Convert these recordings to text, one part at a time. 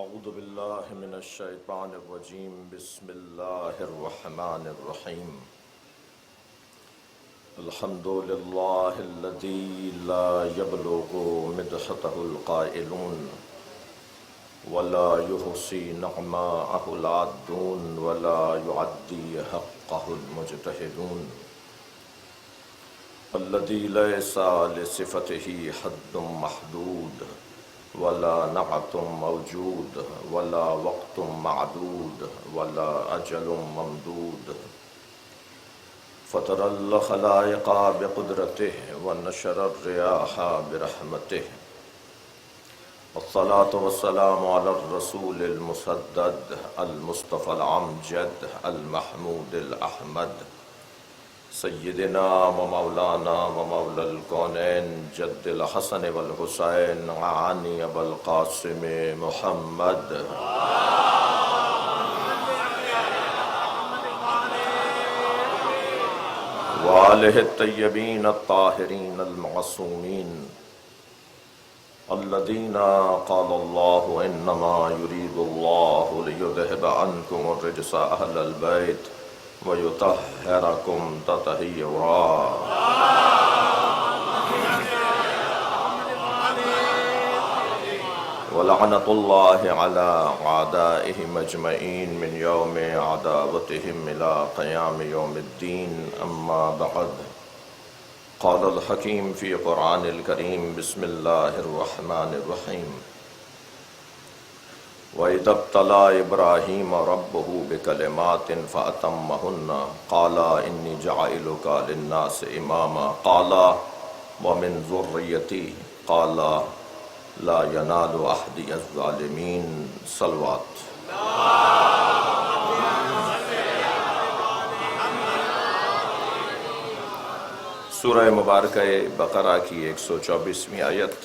اعوذ باللہ من الشیطان الرجیم بسم اللہ الرحمن الرحیم الحمد للہ الذی لا یبلغ مدحتہ القائلون ولا یحصی نعماءہ العادون ولا یعدی حقہ المجتہدون الذی لیس لصفتہ حد محدود ولا نعت موجود ولا وقت معدود ولا اجل ممدود فطر الخلائق بقدرته ونشر الرياح برحمته والصلاة والسلام على الرسول المسدد المصطفى العمجد المحمود الأحمد سیدنا و مولانا و مولا الکونین جد الحسن والحسین عانی ابو القاسم محمد وآلہ الطیبین الطاہرین المعصومین الذین قال اللہ انما یرید اللہ لیذہب عنکم الرجس اہل البیت وَيُطَهِّرَكُمْ تَطْهِيرًا وَلَعْنَةُ اللَّهِ عَلَىٰ أَعْدَائِهِمْ أَجْمَعِينَ مِنْ يَوْمِ عَدَاوَتِهِمْ إِلَىٰ قِيَامِ يَوْمِ الدِّينِ أَمَّا بَعْدُ قَالَ الْحَكِيمُ فِي قُرْآنِ الْكَرِيمِ بِسْمِ اللَّهِ الرَّحْمَٰنِ الرَّحِيمِ وَإِذَا ابْتَلَىٰ إِبْرَاهِيمَ رَبُّهُ بِكَلِمَاتٍ فَأَتَمَّهُنَّ قَالَ إِنِّي جَاعِلُكَ لِلنَّاسِ إِمَامًا قَالَ وَمِنْ ذُرِّيَّتِي قَالَ لَا يَنَالُ عَهْدِيَ الظَّالِمِينَ صلوات سورہ مبارکہ بقرہ کی 124ویں آیت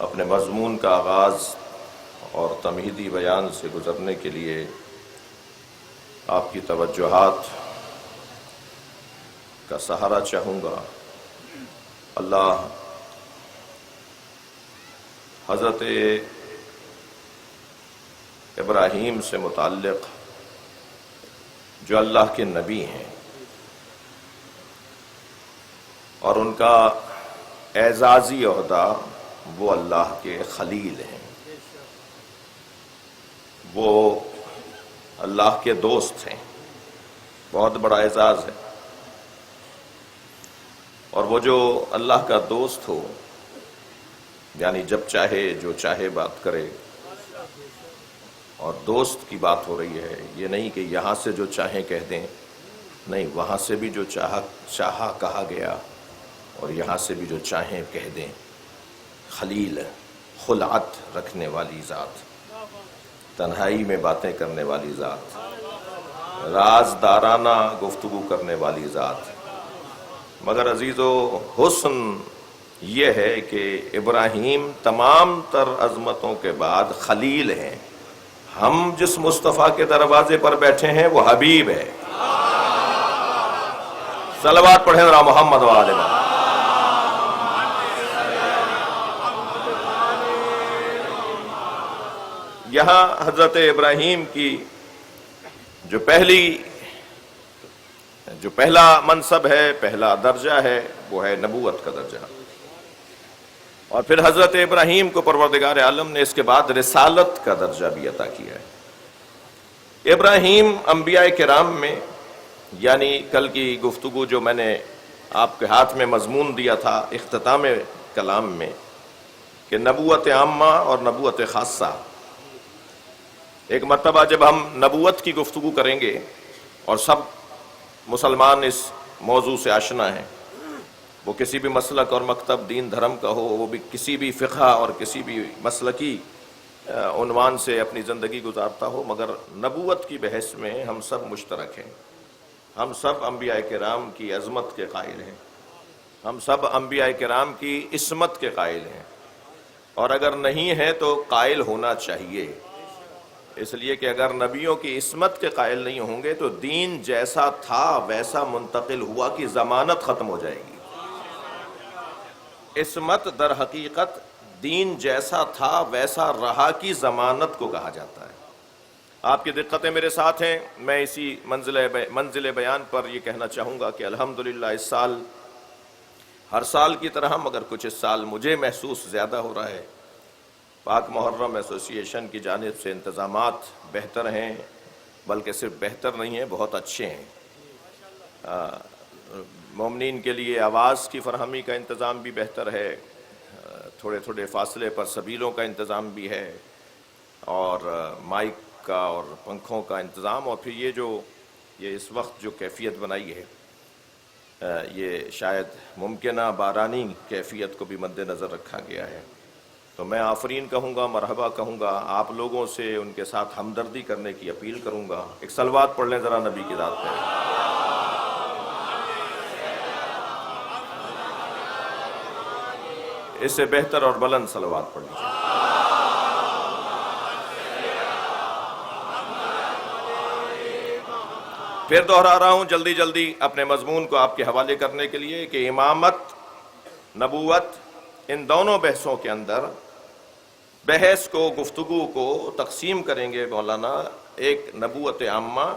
اپنے مضمون کا آغاز اور تمہیدی بیان سے گزرنے کے لیے آپ کی توجہات کا سہارا چاہوں گا۔ اللہ حضرت ابراہیم سے متعلق جو اللہ کے نبی ہیں اور ان کا اعزازی عہدہ وہ اللہ کے خلیل ہیں، وہ اللہ کے دوست ہیں، بہت بڑا اعزاز ہے۔ اور وہ جو اللہ کا دوست ہو یعنی جب چاہے جو چاہے بات کرے، اور دوست کی بات ہو رہی ہے، یہ نہیں کہ یہاں سے جو چاہیں کہہ دیں، نہیں، وہاں سے بھی جو چاہا کہا گیا اور یہاں سے بھی جو چاہیں کہہ دیں۔ خلیل، خلعت رکھنے والی ذات، تنہائی میں باتیں کرنے والی ذات، رازدارانہ گفتگو کرنے والی ذات۔ مگر عزیزو، حسن یہ ہے کہ ابراہیم تمام تر عظمتوں کے بعد خلیل ہیں۔ ہم جس مصطفیٰ کے دروازے پر بیٹھے ہیں وہ حبیب ہے۔ صلوات پڑھیں ذرا محمد و آل محمد۔ یہاں حضرت ابراہیم کی جو پہلا منصب ہے، پہلا درجہ ہے، وہ ہے نبوت کا درجہ، اور پھر حضرت ابراہیم کو پروردگار عالم نے اس کے بعد رسالت کا درجہ بھی عطا کیا ہے۔ ابراہیم انبیاء کرام میں، یعنی کل کی گفتگو جو میں نے آپ کے ہاتھ میں مضمون دیا تھا اختتام کلام میں، کہ نبوت عامہ اور نبوت خاصہ، ایک مرتبہ جب ہم نبوت کی گفتگو کریں گے، اور سب مسلمان اس موضوع سے آشنا ہیں، وہ کسی بھی مسلک اور مکتب دین دھرم کا ہو، وہ بھی کسی بھی فقہ اور کسی بھی مسلکی عنوان سے اپنی زندگی گزارتا ہو، مگر نبوت کی بحث میں ہم سب مشترک ہیں۔ ہم سب انبیاء کرام کی عظمت کے قائل ہیں، ہم سب انبیاء کرام کی عصمت کے قائل ہیں، اور اگر نہیں ہے تو قائل ہونا چاہیے، اس لیے کہ اگر نبیوں کی عصمت کے قائل نہیں ہوں گے تو دین جیسا تھا ویسا منتقل ہوا کی ضمانت ختم ہو جائے گی۔ عصمت در حقیقت دین جیسا تھا ویسا رہا کی ضمانت کو کہا جاتا ہے۔ آپ کی دقتیں میرے ساتھ ہیں، میں اسی منزل بیان پر یہ کہنا چاہوں گا کہ الحمدللہ اس سال ہر سال کی طرح مگر کچھ اس سال مجھے محسوس زیادہ ہو رہا ہے۔ پاک محرم ایسوسی ایشن کی جانب سے انتظامات بہتر ہیں، بلکہ صرف بہتر نہیں ہیں، بہت اچھے ہیں۔ مومنین کے لیے آواز کی فراہمی کا انتظام بھی بہتر ہے، تھوڑے تھوڑے فاصلے پر سبیلوں کا انتظام بھی ہے، اور مائک کا اور پنکھوں کا انتظام، اور پھر یہ اس وقت جو کیفیت بنائی ہے، یہ شاید ممکنہ بارانی کیفیت کو بھی مد نظر رکھا گیا ہے۔ تو میں آفرین کہوں گا، مرحبا کہوں گا، آپ لوگوں سے ان کے ساتھ ہمدردی کرنے کی اپیل کروں گا۔ ایک صلوات پڑھ لیں ذرا نبی کی ذات پہ۔ اس سے بہتر اور بلند صلوات پڑھ لیجیے۔ پھر دوہرا رہا ہوں جلدی جلدی اپنے مضمون کو آپ کے حوالے کرنے کے لیے کہ امامت، نبوت، ان دونوں بحثوں کے اندر بحث کو، گفتگو کو تقسیم کریں گے مولانا، ایک نبوت عامہ،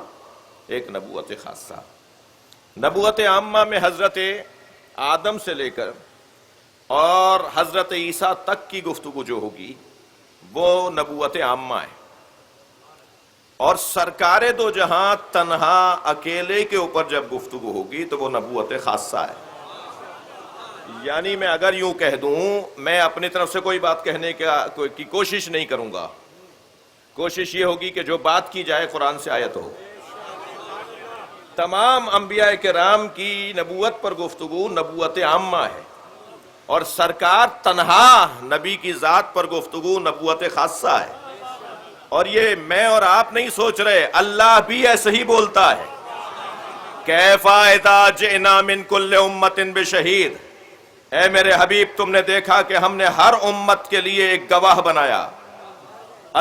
ایک نبوت خاصہ۔ نبوت عامہ میں حضرت آدم سے لے کر اور حضرت عیسیٰ تک کی گفتگو جو ہوگی وہ نبوت عامہ ہے، اور سرکار دو جہاں تنہا اکیلے کے اوپر جب گفتگو ہوگی تو وہ نبوت خاصہ ہے۔ یعنی میں اگر یوں کہہ دوں، میں اپنی طرف سے کوئی بات کہنے کی کوشش نہیں کروں گا، کوشش یہ ہوگی کہ جو بات کی جائے قرآن سے آیت ہو۔ تمام انبیاء کرام کی نبوت پر گفتگو نبوت عامہ ہے، اور سرکار تنہا نبی کی ذات پر گفتگو نبوت خاصہ ہے۔ اور یہ میں اور آپ نہیں سوچ رہے، اللہ بھی ایسے ہی بولتا ہے۔ کیف اذا جئنا من کل امت بشہید، اے میرے حبیب تم نے دیکھا کہ ہم نے ہر امت کے لیے ایک گواہ بنایا۔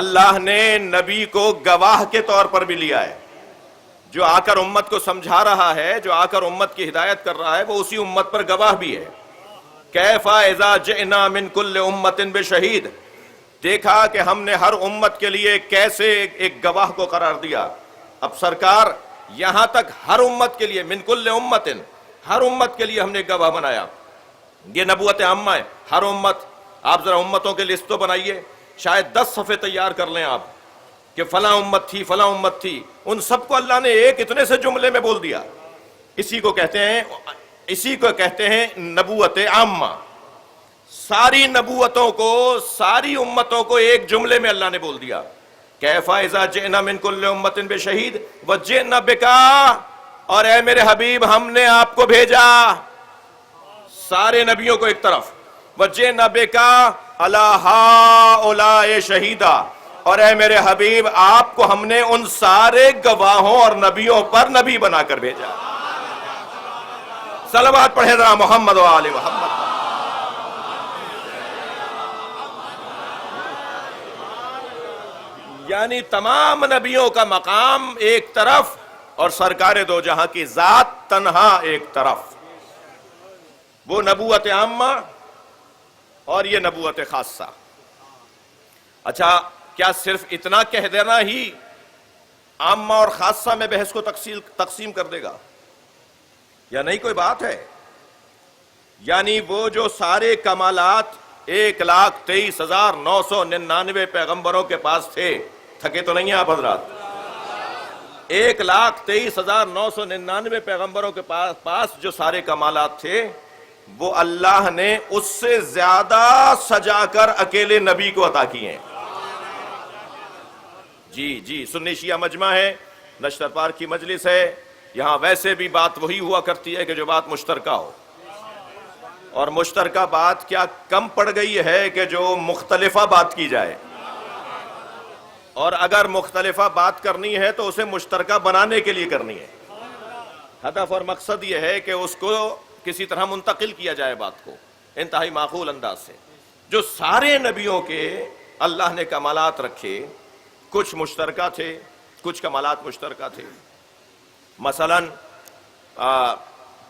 اللہ نے نبی کو گواہ کے طور پر بھی لیا ہے، جو آ کر امت کو سمجھا رہا ہے، جو آ کر امت کی ہدایت کر رہا ہے، وہ اسی امت پر گواہ بھی ہے۔ کیف اذا جئنا من کل امت بشہید، دیکھا کہ ہم نے ہر امت کے لیے کیسے ایک گواہ کو قرار دیا۔ اب سرکار یہاں تک ہر امت کے لیے، من کل امت، ہر امت کے لیے ہم نے گواہ بنایا۔ یہ نبوت عامہ ہے، ہر امت۔ آپ ذرا امتوں کے لسٹ تو بنائیے، شاید 10 صفحے تیار کر لیں آپ کہ فلاں امت تھی، فلاں امت تھی، ان سب کو اللہ نے ایک اتنے سے جملے میں بول دیا۔ اسی کو کہتے ہیں نبوت عامہ۔ ساری نبوتوں کو، ساری امتوں کو ایک جملے میں اللہ نے بول دیا۔ کیف اذا جئنا من کل امت بشہید وجئنا بک، اور اے میرے حبیب ہم نے آپ کو بھیجا سارے نبیوں کو ایک طرف، وجئنا بک علی ہؤلاء شہیدا، اور اے میرے حبیب آپ کو ہم نے ان سارے گواہوں اور نبیوں پر نبی بنا کر بھیجا۔ صلوات پڑھیں ذرا محمد و آل محمد۔ یعنی تمام نبیوں کا مقام ایک طرف، اور سرکار دو جہاں کی ذات تنہا ایک طرف۔ وہ نبوت عامہ اور یہ نبوت خاصہ۔ اچھا، کیا صرف اتنا کہہ دینا ہی عامہ اور خاصہ میں بحث کو تقسیم کر دے گا، یا نہیں کوئی بات ہے؟ یعنی وہ جو سارے کمالات 1,23,999 پیغمبروں کے پاس تھے، تھکے تو نہیں ہیں آپ حضرات؟ 1,23,999 پیغمبروں کے پاس جو سارے کمالات تھے، وہ اللہ نے اس سے زیادہ سجا کر اکیلے نبی کو عطا کیے ہیں۔ جی سنی شیعہ مجمع ہے، نشتر پارک کی مجلس ہے، یہاں ویسے بھی بات وہی ہوا کرتی ہے کہ جو بات مشترکہ ہو، اور مشترکہ بات کیا کم پڑ گئی ہے کہ جو مختلفہ بات کی جائے، اور اگر مختلفہ بات کرنی ہے تو اسے مشترکہ بنانے کے لیے کرنی ہے۔ ہدف اور مقصد یہ ہے کہ اس کو کسی طرح منتقل کیا جائے بات کو انتہائی معقول انداز سے۔ جو سارے نبیوں کے اللہ نے کمالات رکھے، کچھ مشترکہ تھے، کچھ کمالات مشترکہ تھے۔ مثلا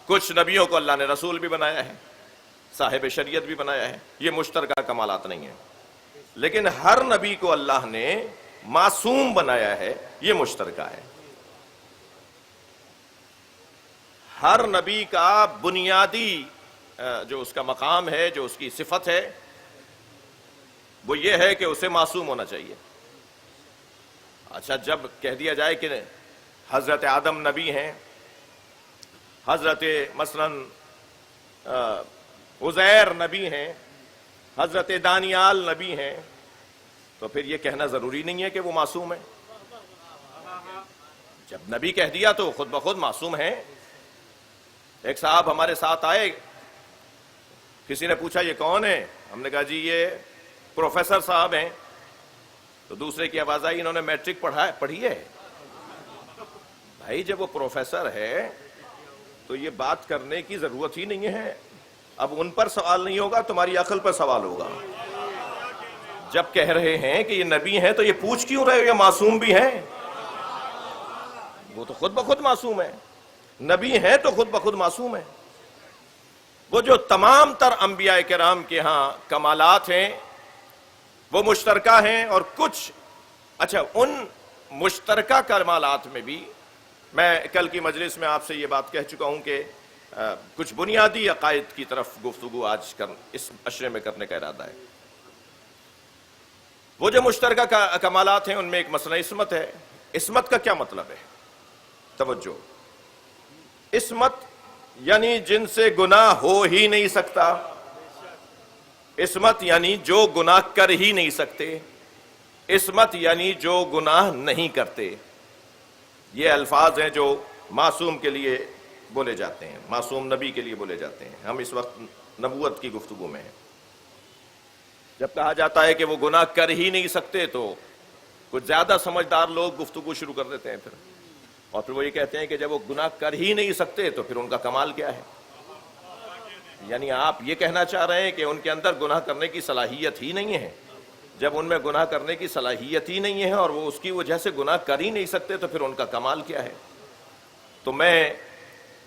کچھ نبیوں کو اللہ نے رسول بھی بنایا ہے، صاحب شریعت بھی بنایا ہے، یہ مشترکہ کمالات نہیں ہیں، لیکن ہر نبی کو اللہ نے معصوم بنایا ہے، یہ مشترکہ ہے۔ ہر نبی کا بنیادی جو اس کا مقام ہے، جو اس کی صفت ہے، وہ یہ ہے کہ اسے معصوم ہونا چاہیے۔ اچھا، جب کہہ دیا جائے کہ حضرت آدم نبی ہیں، حضرت مثلاً عزیر نبی ہیں، حضرت دانیال نبی ہیں، تو پھر یہ کہنا ضروری نہیں ہے کہ وہ معصوم ہیں۔ جب نبی کہہ دیا تو خود بخود معصوم ہیں۔ ایک صاحب ہمارے ساتھ آئے، کسی نے پوچھا یہ کون ہے؟ ہم نے کہا جی یہ پروفیسر صاحب ہیں۔ تو دوسرے کی آواز آئی، انہوں نے میٹرک پڑھی ہے۔ بھائی جب وہ پروفیسر ہے تو یہ بات کرنے کی ضرورت ہی نہیں ہے۔ اب ان پر سوال نہیں ہوگا، تمہاری عقل پر سوال ہوگا۔ جب کہہ رہے ہیں کہ یہ نبی ہیں تو یہ پوچھ کیوں رہے ہو یہ معصوم بھی ہیں؟ وہ تو خود بخود معصوم ہے، نبی ہیں تو خود بخود معصوم ہے۔ وہ جو تمام تر انبیاء کرام کے ہاں کمالات ہیں وہ مشترکہ ہیں، اور کچھ اچھا ان مشترکہ کمالات میں بھی میں کل کی مجلس میں آپ سے یہ بات کہہ چکا ہوں کہ کچھ بنیادی عقائد کی طرف گفتگو آج اس عشرے میں کرنے کا ارادہ ہے۔ وہ جو مشترکہ کمالات ہیں ان میں ایک مسئلہ عصمت ہے۔ عصمت کا کیا مطلب ہے؟ توجہ، عصمت یعنی جن سے گناہ ہو ہی نہیں سکتا، عصمت یعنی جو گناہ کر ہی نہیں سکتے، عصمت یعنی جو گناہ نہیں کرتے۔ یہ الفاظ ہیں جو معصوم کے لیے بولے جاتے ہیں، معصوم نبی کے لیے بولے جاتے ہیں۔ ہم اس وقت نبوت کی گفتگو میں ہیں۔ جب کہا جاتا ہے کہ وہ گناہ کر ہی نہیں سکتے تو کچھ زیادہ سمجھدار لوگ گفتگو شروع کر دیتے ہیں پھر، اور پھر وہ یہ کہتے ہیں کہ جب وہ گناہ کر ہی نہیں سکتے تو پھر ان کا کمال کیا ہے؟ یعنی آپ یہ کہنا چاہ رہے ہیں کہ ان کے اندر گناہ کرنے کی صلاحیت ہی نہیں ہے؟ جب ان میں گناہ کرنے کی صلاحیت ہی نہیں ہے اور وہ اس کی وجہ سے گناہ کر ہی نہیں سکتے تو پھر ان کا کمال کیا ہے؟ تو میں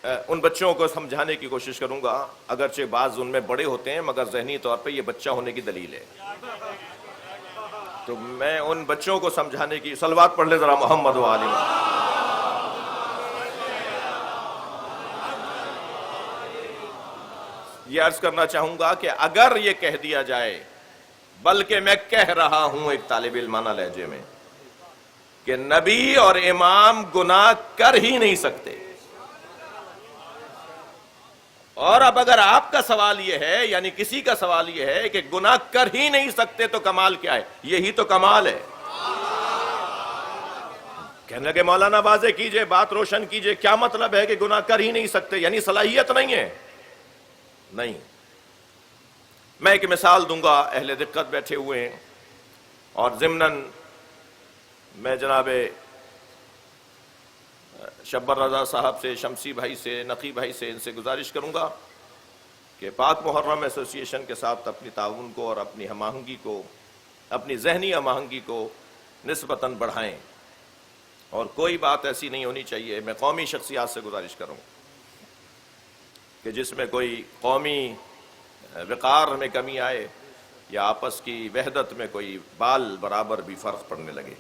ان بچوں کو سمجھانے کی کوشش کروں گا، اگرچہ بعض ان میں بڑے ہوتے ہیں مگر ذہنی طور پہ یہ بچہ ہونے کی دلیل ہے۔ تو میں ان بچوں کو سمجھانے کی، صلوات پڑھ لے ذرا محمد و آل محمد۔ یہ عرض کرنا چاہوں گا کہ اگر یہ کہہ دیا جائے، بلکہ میں کہہ رہا ہوں ایک طالب علمانہ لہجے میں، کہ نبی اور امام گناہ کر ہی نہیں سکتے، اور اب اگر آپ کا سوال یہ ہے، یعنی کسی کا سوال یہ ہے کہ گناہ کر ہی نہیں سکتے تو کمال کیا ہے؟ یہی تو کمال ہے۔ کہنے لگے مولانا واضح کیجئے، بات روشن کیجئے، کیا مطلب ہے کہ گناہ کر ہی نہیں سکتے؟ یعنی صلاحیت نہیں ہے؟ نہیں۔ میں ایک مثال دوں گا، اہل دقت بیٹھے ہوئے ہیں، اور ضمناً میں جناب شبر رضا صاحب سے، شمسی بھائی سے، نقی بھائی سے، ان سے گزارش کروں گا کہ پاک محرم ایسوسی ایشن کے ساتھ اپنی تعاون کو اور اپنی ہم آہنگی کو، اپنی ذہنی ہم آہنگی کو نسبتاً بڑھائیں، اور کوئی بات ایسی نہیں ہونی چاہیے، میں قومی شخصیات سے گزارش کروں کہ جس میں کوئی قومی وقار میں کمی آئے یا آپس کی وحدت میں کوئی بال برابر بھی فرق پڑنے لگے۔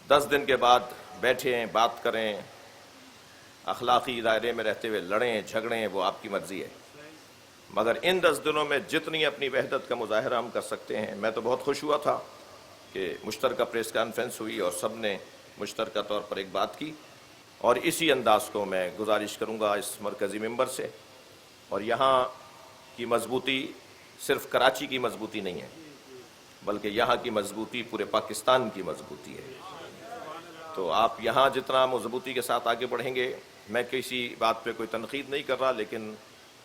10 دن کے بعد بیٹھیں، بات کریں، اخلاقی دائرے میں رہتے ہوئے لڑیں جھگڑیں، وہ آپ کی مرضی ہے، مگر ان 10 دنوں میں جتنی اپنی وحدت کا مظاہرہ ہم کر سکتے ہیں۔ میں تو بہت خوش ہوا تھا کہ مشترکہ پریس کانفرنس ہوئی اور سب نے مشترکہ طور پر ایک بات کی، اور اسی انداز کو میں گزارش کروں گا اس مرکزی ممبر سے۔ اور یہاں کی مضبوطی صرف کراچی کی مضبوطی نہیں ہے، بلکہ یہاں کی مضبوطی پورے پاکستان کی مضبوطی ہے۔ تو آپ یہاں جتنا مضبوطی کے ساتھ آگے بڑھیں گے، میں کسی بات پہ کوئی تنقید نہیں کر رہا، لیکن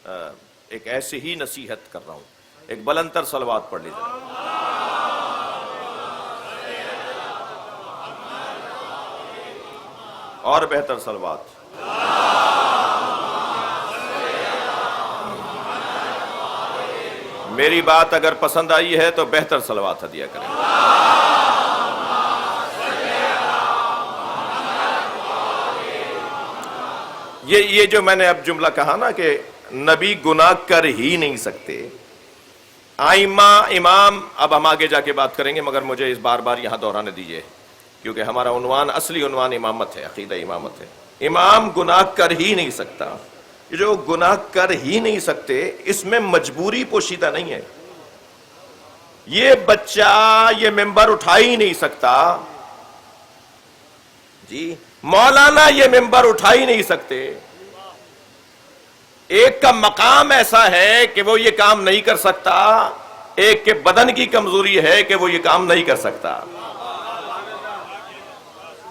ایک ایسے ہی نصیحت کر رہا ہوں۔ ایک بلند تر صلوات پڑھ لیجیے۔ اور بہتر صلوات۔ میری بات اگر پسند آئی ہے تو بہتر صلوات ہدیہ کریں۔ یہ جو میں نے اب جملہ کہا نا کہ نبی گناہ کر ہی نہیں سکتے. آئمہ امام، اب ہم آگے جا کے بات کریں گے، مگر مجھے اس بار بار یہاں دہرانے دیجئے کیونکہ ہمارا عنوان، اصلی عنوان امامت ہے، عقیدہ امامت ہے. امام گناہ کر ہی نہیں سکتا. یہ جو گناہ کر ہی نہیں سکتے، اس میں مجبوری پوشیدہ نہیں ہے. یہ بچہ یہ ممبر اٹھا ہی نہیں سکتا جی، مولانا یہ ممبر اٹھا ہی نہیں سکتے. ایک کا مقام ایسا ہے کہ وہ یہ کام نہیں کر سکتا، ایک کے بدن کی کمزوری ہے کہ وہ یہ کام نہیں کر سکتا.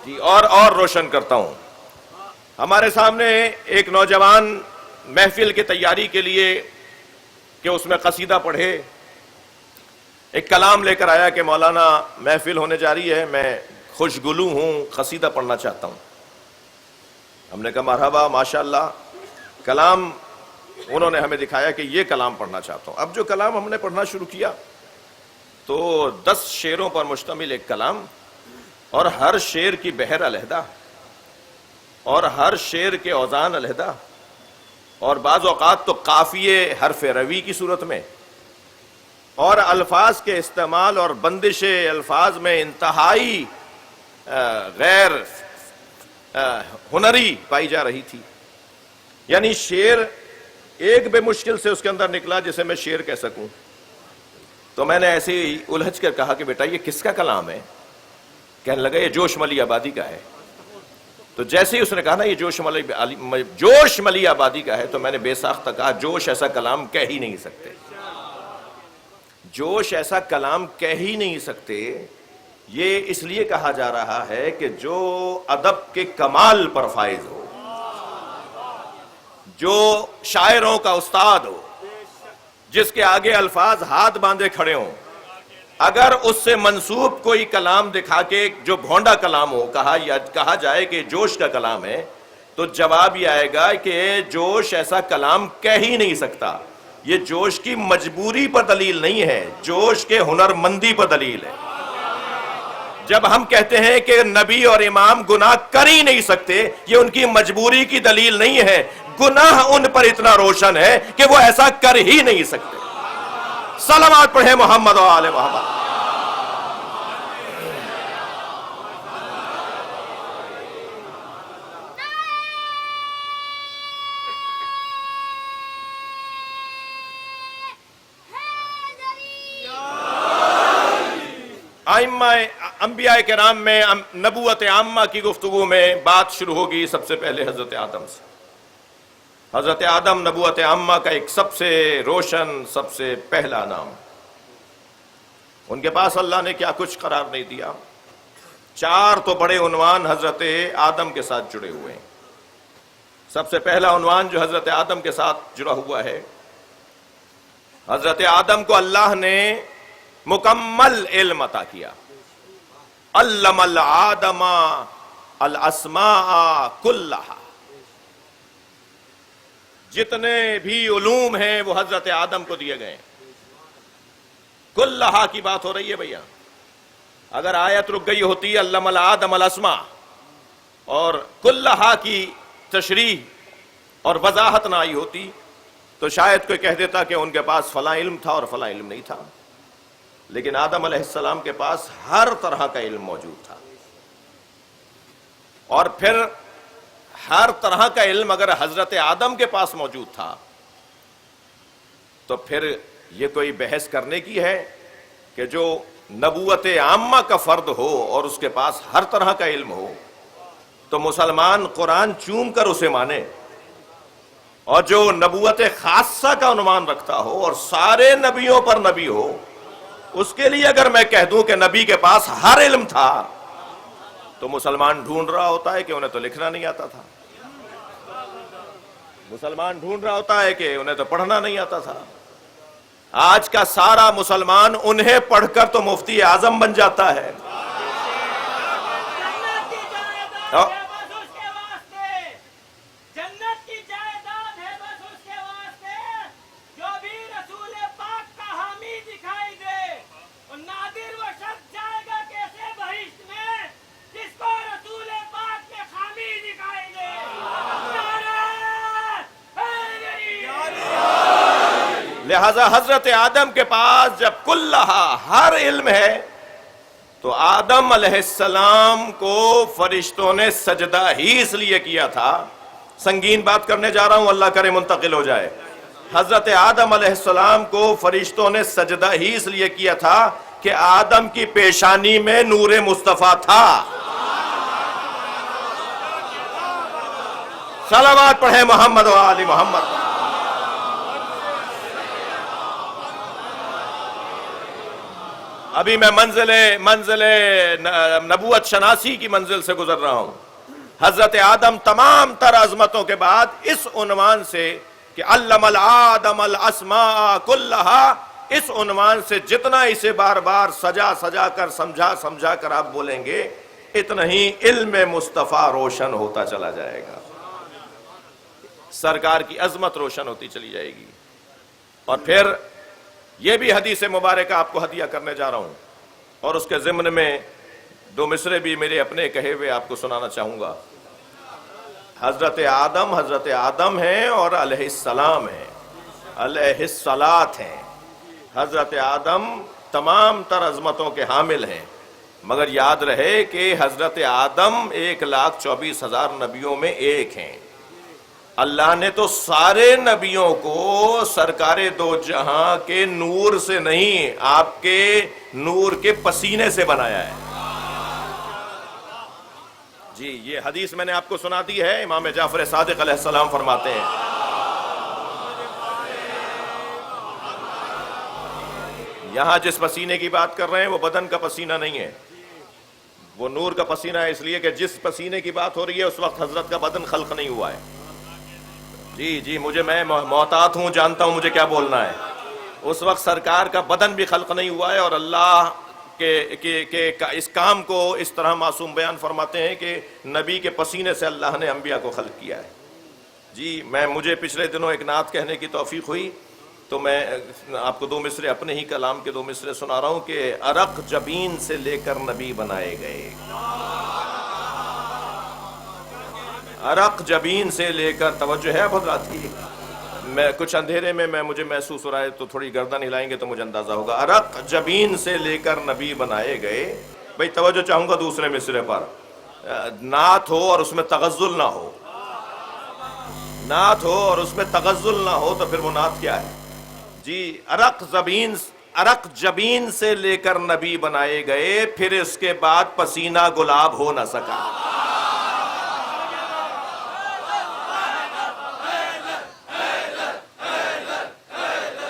جی، اور روشن کرتا ہوں. ہمارے سامنے ایک نوجوان محفل کی تیاری کے لیے کہ اس میں قصیدہ پڑھے، ایک کلام لے کر آیا کہ مولانا محفل ہونے جا رہی ہے، میں خوشگلو ہوں، قصیدہ پڑھنا چاہتا ہوں. ہم نے کہا مرحبا، ماشاءاللہ. کلام انہوں نے ہمیں دکھایا کہ یہ کلام پڑھنا چاہتا ہوں. اب جو کلام ہم نے پڑھنا شروع کیا تو 10 شعروں پر مشتمل ایک کلام، اور ہر شعر کی بحر علیحدہ، اور ہر شعر کے اوزان علیحدہ، اور بعض اوقات تو قافیے حرف روی کی صورت میں، اور الفاظ کے استعمال اور بندش الفاظ میں انتہائی غیر ہنری پائی جا رہی تھی. یعنی شعر ایک بے مشکل سے اس کے اندر نکلا جسے میں شعر کہہ سکوں. تو میں نے ایسے ہی الجھ کر کہا کہ بیٹا یہ کس کا کلام ہے؟ کہنے لگا یہ جوش ملی آبادی کا ہے. تو جیسے ہی اس نے کہا نا یہ جوش ملی آبادی کا ہے، تو میں نے بے ساختہ کہا جوش ایسا کلام کہہ ہی نہیں سکتے. جوش ایسا کلام کہہ ہی نہیں سکتے. یہ اس لیے کہا جا رہا ہے کہ جو ادب کے کمال پر فائز ہو، جو شاعروں کا استاد ہو، جس کے آگے الفاظ ہاتھ باندھے کھڑے ہوں، اگر اس سے منسوب کوئی کلام دکھا کے جو بھونڈا کلام ہو کہا جائے کہ جوش کا کلام ہے، تو جواب یہ آئے گا کہ جوش ایسا کلام کہہ ہی نہیں سکتا. یہ جوش کی مجبوری پر دلیل نہیں ہے، جوش کے ہنر مندی پر دلیل ہے. جب ہم کہتے ہیں کہ نبی اور امام گناہ کر ہی نہیں سکتے، یہ ان کی مجبوری کی دلیل نہیں ہے، گناہ ان پر اتنا روشن ہے کہ وہ ایسا کر ہی نہیں سکتے. صلوات پڑھیں محمد و آل محمد. انبیاء کرام میں نبوت عامہ کی گفتگو میں بات شروع ہوگی سب سے پہلے حضرت آدم سے. حضرت آدم نبوت عامہ کا ایک سب سے روشن، سب سے پہلا نام. ان کے پاس اللہ نے کیا کچھ قرار نہیں دیا. 4 تو بڑے عنوان حضرت آدم کے ساتھ جڑے ہوئے ہیں. سب سے پہلا عنوان جو حضرت آدم کے ساتھ جڑا ہوا ہے، حضرت آدم کو اللہ نے مکمل علم عطا کیا. علم الآدم الاسماء کلہا. جتنے بھی علوم ہیں وہ حضرت آدم کو دیے گئے. کلہا کی بات ہو رہی ہے بھیا. اگر آیت رک گئی ہوتی علم الآدم الاسماء اور کلہا کی تشریح اور وضاحت نہ آئی ہوتی تو شاید کوئی کہہ دیتا کہ ان کے پاس فلاں علم تھا اور فلاں علم نہیں تھا. لیکن آدم علیہ السلام کے پاس ہر طرح کا علم موجود تھا. اور پھر ہر طرح کا علم اگر حضرت آدم کے پاس موجود تھا تو پھر یہ کوئی بحث کرنے کی ہے کہ جو نبوت عامہ کا فرد ہو اور اس کے پاس ہر طرح کا علم ہو تو مسلمان قرآن چوم کر اسے مانے، اور جو نبوت خاصہ کا عنوان رکھتا ہو اور سارے نبیوں پر نبی ہو، اس کے لیے اگر میں کہہ دوں کہ نبی کے پاس ہر علم تھا تو مسلمان ڈھونڈ رہا ہوتا ہے کہ انہیں تو لکھنا نہیں آتا تھا. مسلمان ڈھونڈ رہا ہوتا ہے کہ انہیں تو پڑھنا نہیں آتا تھا. آج کا سارا مسلمان انہیں پڑھ کر تو مفتی اعظم بن جاتا ہے. لہذا حضرت آدم کے پاس جب کلہا ہر علم ہے تو آدم علیہ السلام کو فرشتوں نے سجدہ ہی اس لیے کیا تھا. سنگین بات کرنے جا رہا ہوں، اللہ کرے منتقل ہو جائے. حضرت آدم علیہ السلام کو فرشتوں نے سجدہ ہی اس لیے کیا تھا کہ آدم کی پیشانی میں نور مصطفیٰ تھا. صلوات پڑھیں محمد و آل محمد. ابھی میں منزل نبوت شناسی کی منزل سے گزر رہا ہوں. حضرت آدم تمام تر عظمتوں کے بعد اس عنوان سے کہ علم الآدم الاسماء کلہا، اس عنوان سے جتنا اسے بار بار سجا کر سمجھا کر آپ بولیں گے اتنا ہی علم مصطفیٰ روشن ہوتا چلا جائے گا، سرکار کی عظمت روشن ہوتی چلی جائے گی. اور پھر یہ بھی حدیث مبارکہ آپ کو ہدیہ کرنے جا رہا ہوں، اور اس کے ضمن میں دو مصرے بھی میرے اپنے کہے ہوئے آپ کو سنانا چاہوں گا. حضرت آدم ہیں اور علیہ السلام ہیں، علیہ الصلاۃ ہیں. حضرت آدم تمام تر عظمتوں کے حامل ہیں، مگر یاد رہے کہ حضرت آدم 1,24,000 نبیوں میں ایک ہیں. اللہ نے تو سارے نبیوں کو سرکار دو جہاں کے نور سے نہیں، آپ کے نور کے پسینے سے بنایا ہے. جی یہ حدیث میں نے آپ کو سنا دی ہے. امام جعفر صادق علیہ السلام فرماتے ہیں یہاں جس پسینے کی بات کر رہے ہیں وہ بدن کا پسینہ نہیں ہے، وہ نور کا پسینہ ہے، اس لیے کہ جس پسینے کی بات ہو رہی ہے اس وقت حضرت کا بدن خلق نہیں ہوا ہے. جی میں محتاط ہوں، جانتا ہوں مجھے کیا بولنا ہے. اس وقت سرکار کا بدن بھی خلق نہیں ہوا ہے، اور اللہ کہ اس کام کو اس طرح معصوم بیان فرماتے ہیں کہ نبی کے پسینے سے اللہ نے انبیاء کو خلق کیا ہے. جی مجھے پچھلے دنوں ایک نعت کہنے کی توفیق ہوئی تو میں آپ کو دو مصرے اپنے ہی کلام کے دو مصرے سنا رہا ہوں کہ عرق جبین سے لے کر نبی بنائے گئے. عرق جبین سے لے کر، توجہ ہے حضرات کی، میں کچھ اندھیرے میں مجھے محسوس ہو رہا ہے تو تھوڑی گردن ہلائیں گے تو مجھے اندازہ ہوگا. عرق جبین سے لے کر نبی بنائے گئے. بھئی توجہ چاہوں گا دوسرے مصرے پر. نعت ہو اور اس میں تغزل نہ ہو، نعت ہو اور اس میں تغزل نہ ہو تو پھر وہ نعت کیا ہے؟ جی عرق جبین سے لے کر نبی بنائے گئے، پھر اس کے بعد پسینہ گلاب ہو نہ سکا.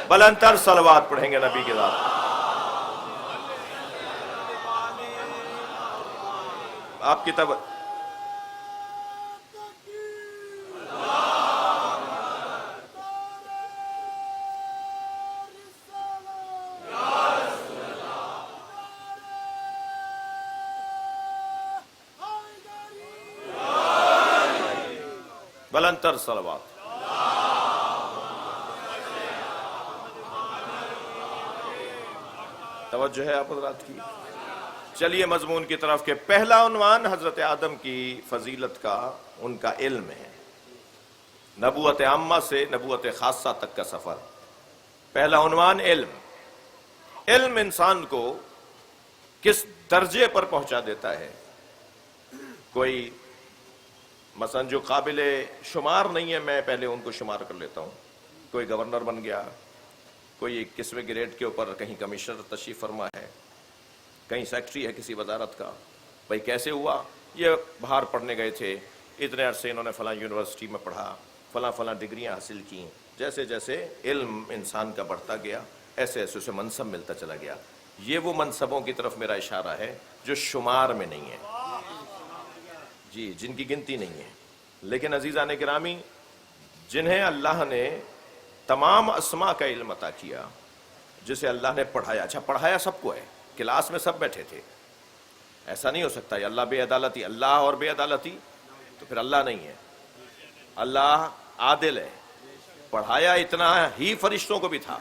بلند تر صلوات پڑھیں گے نبی کے ذات. آپ کی بلند تر صلوات. توجہ ہے آپ حضرات کی. چلیے مضمون کی طرف کہ پہلا عنوان حضرت آدم کی فضیلت کا ان کا علم ہے. نبوت عامہ سے نبوت خاصہ تک کا سفر. پہلا عنوان علم. علم انسان کو کس درجے پر پہنچا دیتا ہے. کوئی مثلا جو قابل شمار نہیں ہے میں پہلے ان کو شمار کر لیتا ہوں. کوئی گورنر بن گیا، کوئی 21ویں گریڈ کے اوپر کہیں کمشنر تشریف فرما ہے، کہیں سیکٹری ہے کسی وزارت کا. بھئی کیسے ہوا؟ یہ باہر پڑھنے گئے تھے، اتنے عرصے انہوں نے فلاں یونیورسٹی میں پڑھا، فلاں ڈگریاں حاصل کیں. جیسے جیسے علم انسان کا بڑھتا گیا ایسے ایسے اسے منصب ملتا چلا گیا. یہ وہ منصبوں کی طرف میرا اشارہ ہے جو شمار میں نہیں ہے، جی جن کی گنتی نہیں ہے. لیکن عزیزان گرامی، جنہیں اللہ نے تمام اسماء کا علم عطا کیا، جسے اللہ نے پڑھایا. اچھا پڑھایا سب کو ہے، کلاس میں سب بیٹھے تھے. ایسا نہیں ہو سکتا یہ اللہ بے عدالتی، اللہ اور بے عدالتی تو پھر اللہ نہیں ہے. اللہ عادل ہے. پڑھایا اتنا ہی فرشتوں کو بھی تھا،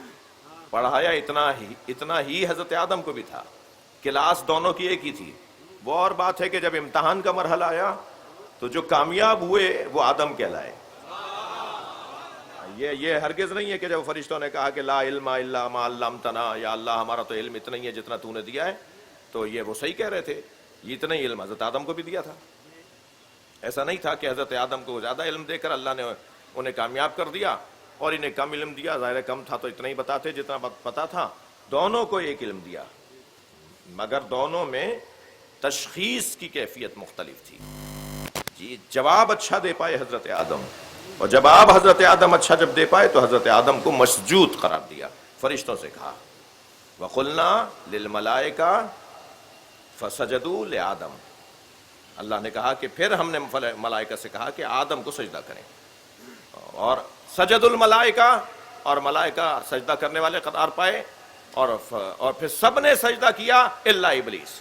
پڑھایا اتنا ہی حضرت آدم کو بھی تھا. کلاس دونوں کی ایک ہی تھی. وہ اور بات ہے کہ جب امتحان کا مرحلہ آیا تو جو کامیاب ہوئے وہ آدم کہلائے. یہ ہرگز نہیں ہے کہ جب فرشتوں نے کہا کہ لا علم الا ما علمتنا، یا اللہ ہمارا تو علم اتنا ہی ہے جتنا تو نے دیا ہے، تو یہ وہ صحیح کہہ رہے تھے، یہ اتنا ہی علم حضرت آدم کو بھی دیا تھا. ایسا نہیں تھا کہ حضرت آدم کو زیادہ علم دے کر اللہ نے انہیں کامیاب کر دیا اور انہیں کم علم دیا. ظاہر کم تھا تو اتنا ہی بتاتے جتنا پتا تھا. دونوں کو ایک علم دیا، مگر دونوں میں تشخیص کی کیفیت مختلف تھی. جی جواب اچھا دے پائے حضرت آدم، اور جواب حضرت آدم اچھا جب دے پائے تو حضرت آدم کو مسجود قرار دیا. فرشتوں سے کہا وَقُلْنَا لِلْمَلَائِكَةِ فَسَجَدُوا لِآدَمَ، اللہ نے کہا کہ پھر ہم نے ملائکہ سے کہا کہ آدم کو سجدہ کریں، اور سجد الملائکہ، اور ملائکہ سجدہ کرنے والے قرار پائے، اور پھر سب نے سجدہ کیا الا ابلیس.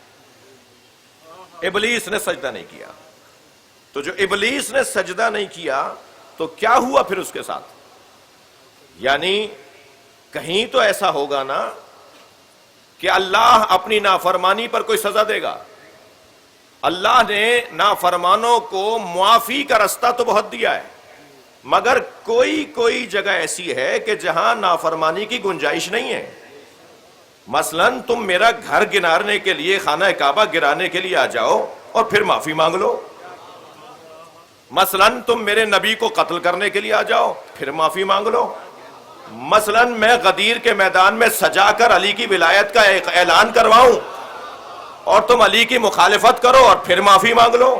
ابلیس نے سجدہ نہیں کیا. تو جو ابلیس نے سجدہ نہیں کیا تو کیا ہوا پھر اس کے ساتھ؟ یعنی کہیں تو ایسا ہوگا نا کہ اللہ اپنی نافرمانی پر کوئی سزا دے گا. اللہ نے نافرمانوں کو معافی کا رستہ تو بہت دیا ہے، مگر کوئی جگہ ایسی ہے کہ جہاں نافرمانی کی گنجائش نہیں ہے. مثلا تم میرا گھر گرانے کے لیے، خانہ کعبہ گرانے کے لیے آ جاؤ اور پھر معافی مانگ لو. مثلا تم میرے نبی کو قتل کرنے کے لیے آ جاؤ، پھر معافی مانگ لو. مثلا میں غدیر کے میدان میں سجا کر علی کی ولایت کا ایک اعلان کرواؤں اور تم علی کی مخالفت کرو اور پھر معافی مانگ لو.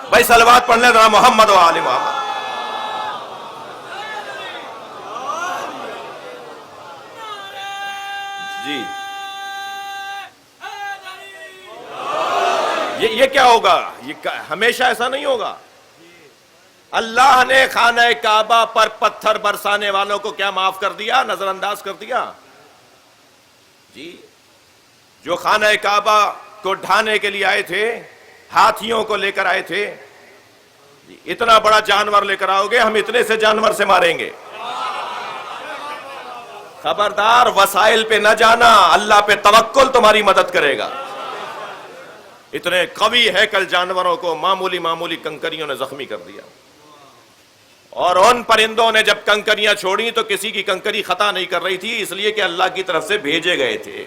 بھائی صلوات پڑھ لیں ذرا محمد و آل محمد. جی یہ کیا ہوگا؟ یہ ہمیشہ ایسا نہیں ہوگا. اللہ نے خانہ کعبہ پر پتھر برسانے والوں کو کیا معاف کر دیا؟ نظر انداز کر دیا. جی جو خانہ کعبہ کو ڈھانے کے لیے آئے تھے، ہاتھیوں کو لے کر آئے تھے، جی اتنا بڑا جانور لے کر آؤ گے، ہم اتنے سے جانور سے ماریں گے. خبردار وسائل پہ نہ جانا، اللہ پہ توکل تمہاری مدد کرے گا. اتنے قوی ہیکل جانوروں کو معمولی کنکریوں نے زخمی کر دیا. اور ان پرندوں نے جب کنکریاں چھوڑی تو کسی کی کنکری خطا نہیں کر رہی تھی، اس لیے کہ اللہ کی طرف سے بھیجے گئے تھے.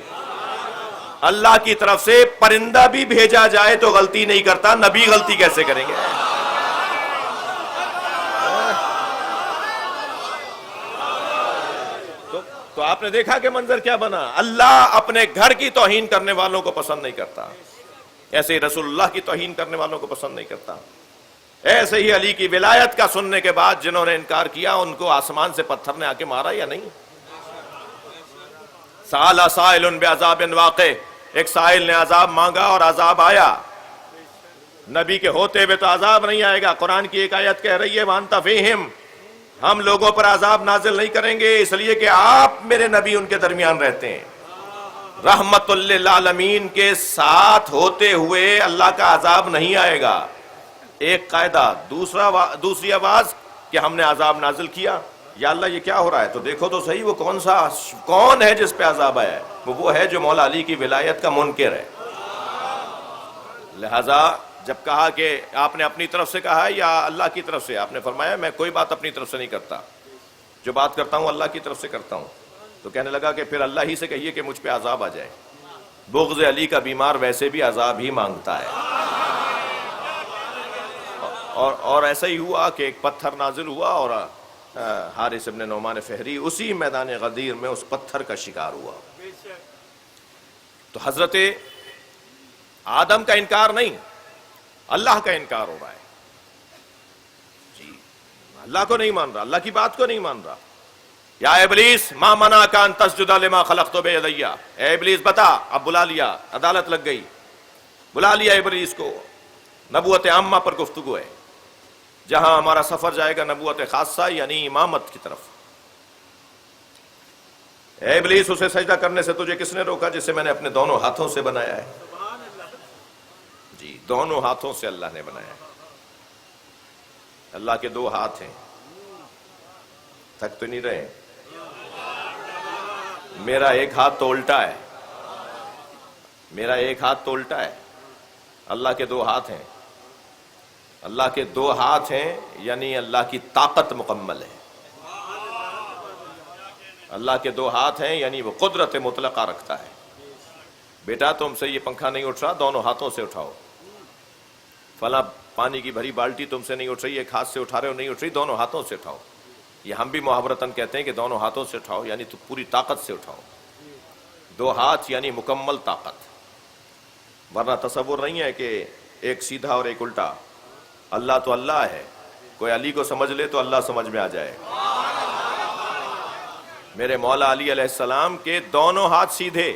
اللہ کی طرف سے پرندہ بھی بھیجا جائے تو غلطی نہیں کرتا، نبی غلطی کیسے کریں گے؟ تو آپ نے دیکھا کہ منظر کیا بنا. اللہ اپنے گھر کی توہین کرنے والوں کو پسند نہیں کرتا، ایسے ہی رسول اللہ کی توہین کرنے والوں کو پسند نہیں کرتا. ایسے ہی علی کی ولایت کا سننے کے بعد جنہوں نے انکار کیا ان کو آسمان سے پتھر نے آ کے مارا یا نہیں؟ سأل سائل بعذاب واقع، ایک سائل نے عذاب مانگا اور عذاب آیا. نبی کے ہوتے ہوئے تو عذاب نہیں آئے گا. قرآن کی ایک آیت کہہ رہی ہے وَأَنْتَ فِيهِمْ، ہم لوگوں پر عذاب نازل نہیں کریں گے اس لیے کہ آپ میرے نبی ان کے درمیان رہتے ہیں. رحمت للعالمین کے ساتھ ہوتے ہوئے اللہ کا عذاب نہیں آئے گا. ایک قاعدہ. دوسری آواز کہ ہم نے عذاب نازل کیا. یا اللہ یہ کیا ہو رہا ہے؟ تو دیکھو تو صحیح وہ کون ہے جس پہ عذاب آیا ہے؟ وہ ہے جو مولا علی کی ولایت کا منکر ہے. لہذا جب کہا کہ آپ نے اپنی طرف سے کہا یا اللہ کی طرف سے، آپ نے فرمایا میں کوئی بات اپنی طرف سے نہیں کرتا، جو بات کرتا ہوں اللہ کی طرف سے کرتا ہوں. تو کہنے لگا کہ پھر اللہ ہی سے کہیے کہ مجھ پہ عذاب آ جائے. بغض علی کا بیمار ویسے بھی عذاب ہی مانگتا ہے. اور ایسا ہی ہوا کہ ایک پتھر نازل ہوا اور حارث ابن نعمان فہری اسی میدان غدیر میں اس پتھر کا شکار ہوا. تو حضرت آدم کا انکار نہیں، اللہ کا انکار ہو رہا ہے. جی اللہ کو نہیں مان رہا، اللہ کی بات کو نہیں مان رہا. یا ابلیس ما منعک ان تسجد لما خلقت بیدی، اے ابلیس بتا. اب بلا لیا، عدالت لگ گئی، بلا لیا ابلیس کو. نبوت عامہ پر گفتگو ہے، جہاں ہمارا سفر جائے گا نبوت خاصہ یعنی امامت کی طرف. اے ابلیس اسے سجدہ کرنے سے تجھے کس نے روکا جسے میں نے اپنے دونوں ہاتھوں سے بنایا ہے؟ جی دونوں ہاتھوں سے اللہ نے بنایا ہے. اللہ کے دو ہاتھ ہیں، تھک تو نہیں رہے؟ میرا ایک ہاتھ تو الٹا ہے، میرا ایک ہاتھ تو الٹا ہے. اللہ کے دو ہاتھ ہیں. اللہ کے دو ہاتھ ہیں یعنی اللہ کی طاقت مکمل ہے. اللہ کے دو ہاتھ ہیں یعنی وہ قدرت مطلقہ رکھتا ہے. بیٹا تم سے یہ پنکھا نہیں اٹھ رہا، دونوں ہاتھوں سے اٹھاؤ. فلاں پانی کی بھری بالٹی تم سے نہیں اٹھ رہی، ایک ہاتھ سے اٹھا رہے ہو، نہیں اٹھ رہی، دونوں ہاتھوں سے اٹھاؤ. یہ ہم بھی محاورتاً کہتے ہیں کہ دونوں ہاتھوں سے اٹھاؤ، یعنی تو پوری طاقت سے اٹھاؤ. دو ہاتھ یعنی مکمل طاقت. ورنہ تصور نہیں ہے کہ ایک سیدھا اور ایک الٹا. اللہ تو اللہ ہے، کوئی علی کو سمجھ لے تو اللہ سمجھ میں آ جائے. میرے مولا علی علیہ السلام کے دونوں ہاتھ سیدھے.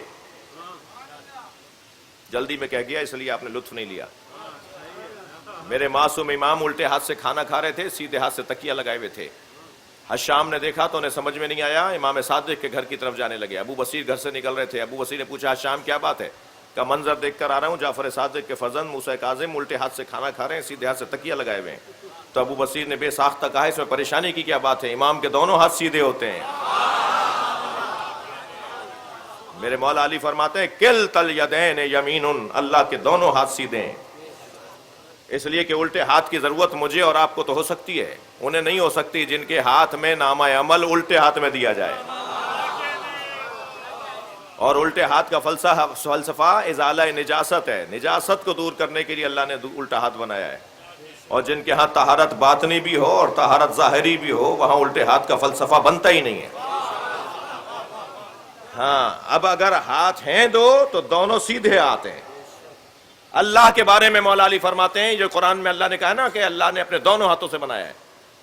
جلدی میں کہہ گیا اس لیے آپ نے لطف نہیں لیا. میرے معصوم امام الٹے ہاتھ سے کھانا کھا رہے تھے، سیدھے ہاتھ سے تکیہ لگائے ہوئے تھے. حشام نے دیکھا تو انہیں سمجھ میں نہیں آیا، امام صادق کے گھر کی طرف جانے لگے. ابو بصیر گھر سے نکل رہے تھے. ابو بصیر نے پوچھا حشام کیا بات ہے؟ کا منظر دیکھ کر آ رہا ہوں، جعفر صادق کے فرزند موسیٰ کاظم الٹے ہاتھ سے کھانا کھا رہے ہیں، سیدھے ہاتھ سے تکیہ لگائے ہوئے ہیں. تو ابو بصیر نے بے ساختہ کہا اس میں پریشانی کی کیا بات ہے، امام کے دونوں ہاتھ سیدھے ہوتے ہیں. میرے مولا علی فرماتے ہیں کلتا الیدین یمین، اللہ کے دونوں ہاتھ سیدھے ہیں. اس لیے کہ الٹے ہاتھ کی ضرورت مجھے اور آپ کو تو ہو سکتی ہے، انہیں نہیں ہو سکتی جن کے ہاتھ میں نامہ عمل الٹے ہاتھ میں دیا جائے. اور الٹے ہاتھ کا فلسفہ ازالہ نجاست ہے. نجاست کو دور کرنے کے لیے اللہ نے الٹا ہاتھ بنایا ہے. اور جن کے ہاں طہارت باطنی بھی ہو اور طہارت ظاہری بھی ہو، وہاں الٹے ہاتھ کا فلسفہ بنتا ہی نہیں ہے. ہاں اب اگر ہاتھ ہیں دو تو دونوں سیدھے ہاتھ ہیں. اللہ کے بارے میں مولا علی فرماتے ہیں، جو قرآن میں اللہ نے کہا نا کہ اللہ نے اپنے دونوں ہاتھوں سے بنایا ہے،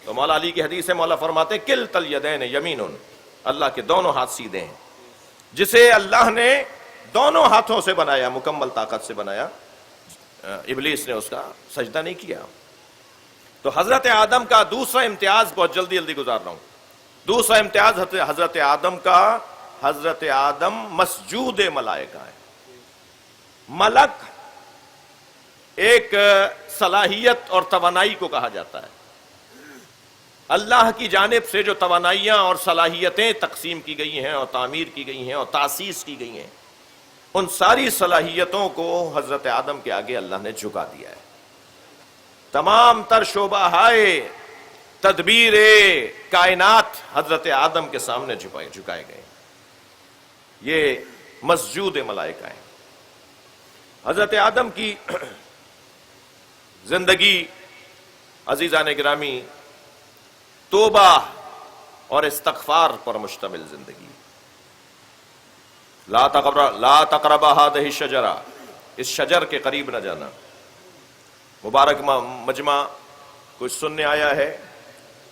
تو مولا علی کی حدیث ہے، مولا فرماتے ہیں کلتا الیدین یمین، اللہ کے دونوں ہاتھ سیدھے ہیں. جسے اللہ نے دونوں ہاتھوں سے بنایا، مکمل طاقت سے بنایا، ابلیس نے اس کا سجدہ نہیں کیا. تو حضرت آدم کا دوسرا امتیاز، بہت جلدی گزار رہا ہوں، دوسرا امتیاز حضرت آدم کا، حضرت آدم مسجود ملائکہ ہے. ملک ایک صلاحیت اور توانائی کو کہا جاتا ہے. اللہ کی جانب سے جو توانائیاں اور صلاحیتیں تقسیم کی گئی ہیں اور تعمیر کی گئی ہیں اور تاسیس کی گئی ہیں، ان ساری صلاحیتوں کو حضرت آدم کے آگے اللہ نے جھکا دیا ہے. تمام تر شعبہ تدبیر کائنات حضرت آدم کے سامنے جھکائے گئے. یہ مسجود ملائکہ ہیں. حضرت آدم کی زندگی عزیزان گرامی توبہ اور استغفار پر مشتمل زندگی. لا تقربا هذه الشجرہ، اس شجر کے قریب نہ جانا. مبارک مجمع کچھ سننے آیا ہے،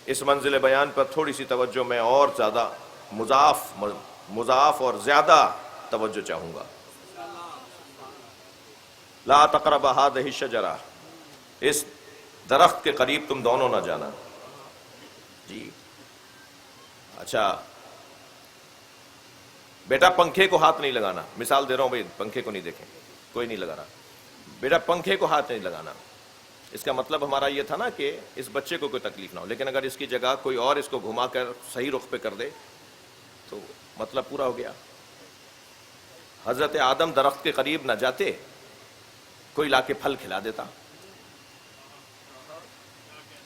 اس منزل بیان پر تھوڑی سی توجہ میں اور زیادہ مضاف اور زیادہ توجہ چاہوں گا. لا تقربا هذه الشجرہ، اس درخت کے قریب تم دونوں نہ جانا. جی اچھا بیٹا پنکھے کو ہاتھ نہیں لگانا. مثال دے رہا ہوں بھائی، پنکھے کو نہیں دیکھیں، کوئی نہیں لگا رہا. بیٹا پنکھے کو ہاتھ نہیں لگانا. اس کا مطلب ہمارا یہ تھا نا کہ اس بچے کو کوئی تکلیف نہ ہو، لیکن اگر اس کی جگہ کوئی اور اس کو گھما کر صحیح رخ پہ کر دے تو مطلب پورا ہو گیا. حضرت آدم درخت کے قریب نہ جاتے، کوئی لا کے پھل کھلا دیتا.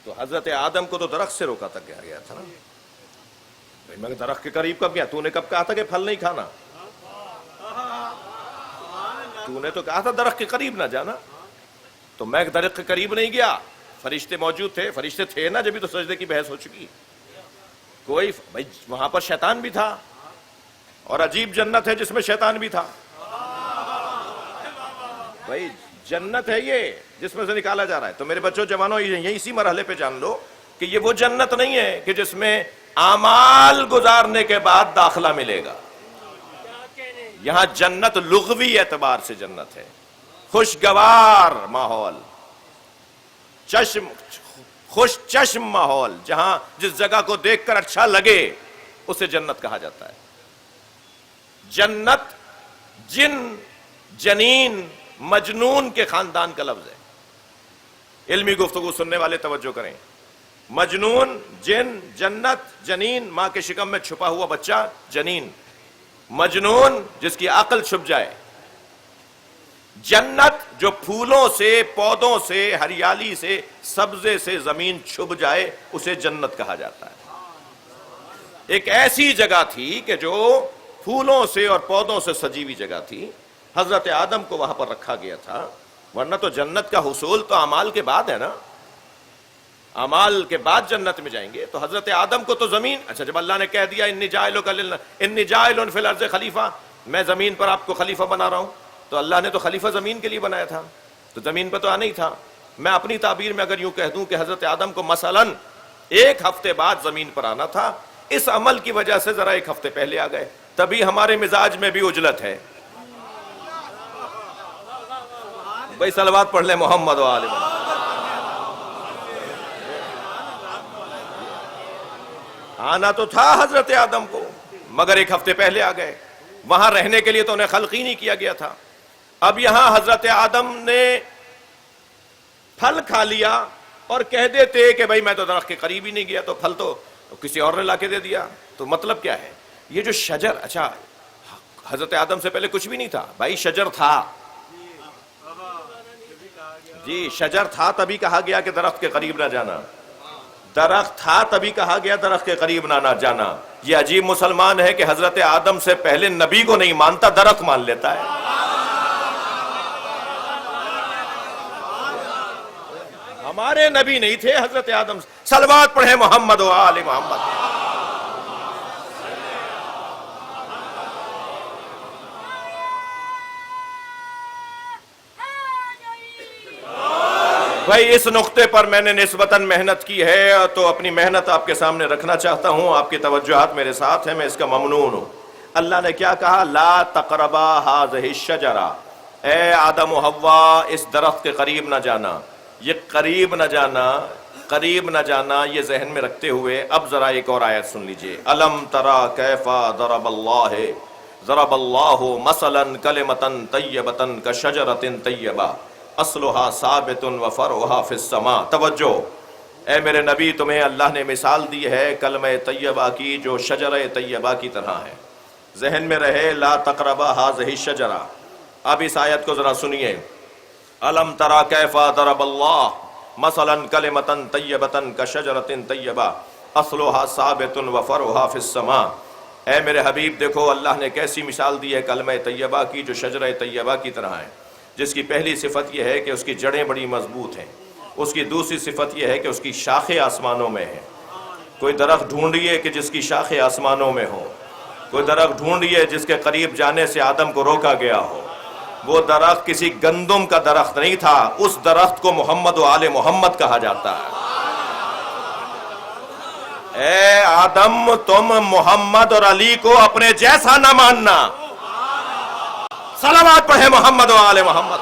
تو حضرت آدم کو تو درخت سے روکا تک گیا تھا نا. میں درخت کے قریب کب گیا؟ تو نے کب کہا تھا کہ پھل نہیں کھانا؟ تو نے تو کہا تھا درخت کے قریب نہ جانا. تو میں درخت کے قریب نہیں گیا، فرشتے موجود تھے. فرشتے تھے نا جبھی تو سجدے کی بحث ہو چکی. کوئی بھائی وہاں پر شیطان بھی تھا، اور عجیب جنت ہے جس میں شیطان بھی تھا. بھائی جنت ہے یہ جس میں سے نکالا جا رہا ہے. تو میرے بچوں جوانوں یہی اسی مرحلے پہ جان لو کہ یہ وہ جنت نہیں ہے کہ جس میں اعمال گزارنے کے بعد داخلہ ملے گا. یہاں جنت لغوی اعتبار سے جنت ہے، خوشگوار ماحول، خوش چشم ماحول، جہاں جس جگہ کو دیکھ کر اچھا لگے اسے جنت کہا جاتا ہے. جنت جن، جنین، مجنون کے خاندان کا لفظ ہے. علمی گفتگو سننے والے توجہ کریں. مجنون، جن، جنت، جنین ماں کے شکم میں چھپا ہوا بچہ جنین. مجنون جس کی عقل چھپ جائے. جنت جو پھولوں سے، پودوں سے، ہریالی سے، سبزے سے زمین چھپ جائے اسے جنت کہا جاتا ہے۔ ایک ایسی جگہ تھی کہ جو پھولوں سے اور پودوں سے سجی ہوئی جگہ تھی، حضرت آدم کو وہاں پر رکھا گیا تھا، ورنہ تو جنت کا حصول تو اعمال کے بعد ہے نا، اعمال کے بعد جنت میں جائیں گے۔ تو حضرت آدم کو تو زمین، اچھا جب اللہ نے کہہ دیا انی جاعل فی الارض خلیفہ، میں زمین پر آپ کو خلیفہ بنا رہا ہوں، تو اللہ نے تو خلیفہ زمین کے لیے بنایا تھا، تو زمین پہ تو آنا ہی تھا۔ میں اپنی تعبیر میں اگر یوں کہہ دوں کہ حضرت آدم کو مثلاً 1 ہفتے بعد زمین پر آنا تھا، اس عمل کی وجہ سے ذرا 1 ہفتے پہلے آ گئے، تبھی ہمارے مزاج میں بھی عجلت ہے۔ بھائی صلوات پڑھ لیں محمد و آل محمد۔ آنا تو تھا حضرت آدم کو، مگر 1 ہفتے پہلے آ گئے، وہاں رہنے کے لیے تو انہیں خلق ہی نہیں کیا گیا تھا۔ اب یہاں حضرت آدم نے پھل کھا لیا اور کہہ دیتے کہ بھائی میں تو درخت کے قریب ہی نہیں گیا، تو پھل تو کسی اور نے لا کے دے دیا، تو مطلب کیا ہے؟ یہ جو شجر، اچھا حضرت آدم سے پہلے کچھ بھی نہیں تھا بھائی، شجر تھا، جی شجر تھا تبھی کہا گیا کہ درخت کے قریب نہ جانا، درخت تھا تبھی کہا گیا درخت کے قریب نہ جانا۔ یہ عجیب مسلمان ہے کہ حضرت آدم سے پہلے نبی کو نہیں مانتا، درخت مان لیتا ہے۔ ہمارے نبی نہیں تھے حضرت آدم، صلوات پڑھیں محمد و آل محمد۔ بھائی اس نقطے پر میں نے نسبتاً محنت کی ہے تو اپنی محنت آپ کے سامنے رکھنا چاہتا ہوں، آپ کی توجہات میرے ساتھ ہیں، میں اس کا ممنون ہوں۔ اللہ نے کیا کہا؟ لا تقربا ہذہ الشجرہ، اے آدم و حوا اس درخت کے قریب نہ جانا۔ یہ قریب نہ جانا، قریب نہ جانا، یہ ذہن میں رکھتے ہوئے اب ذرا ایک اور آیت سن لیجئے۔ الم ترى کیف ضرب اللہ مثلا کلمۃ طیبۃ کشجرۃ طیبہ اصلها ثابت وفرعها فی السماء۔ توجہ، اے میرے نبی تمہیں اللہ نے مثال دی ہے کلمہ طیبہ کی جو شجرہ طیبہ کی طرح ہے، ذہن میں رہے لا تقربا ہذہ الشجرہ۔ اب اس آیت کو ذرا سنیے، الم ترى کیف ضرب اللہ مثلا کلمۃ طیبۃ کشجرۃ طیبہ اصلها ثابت وفرعها فی السماء۔ اے میرے حبیب دیکھو اللہ نے کیسی مثال دی ہے کلمہ طیبہ کی جو شجرہ طیبہ کی طرح ہے، جس کی پہلی صفت یہ ہے کہ اس کی جڑیں بڑی مضبوط ہیں، اس کی دوسری صفت یہ ہے کہ اس کی شاخیں آسمانوں میں ہیں۔ کوئی درخت ڈھونڈیے کہ جس کی شاخیں آسمانوں میں ہوں، کوئی درخت ڈھونڈیے جس کے قریب جانے سے آدم کو روکا گیا ہو۔ وہ درخت کسی گندم کا درخت نہیں تھا، اس درخت کو محمد و آل محمد کہا جاتا ہے۔ اے آدم تم محمد اور علی کو اپنے جیسا نہ ماننا، صلوات پڑھیں محمد و آل محمد۔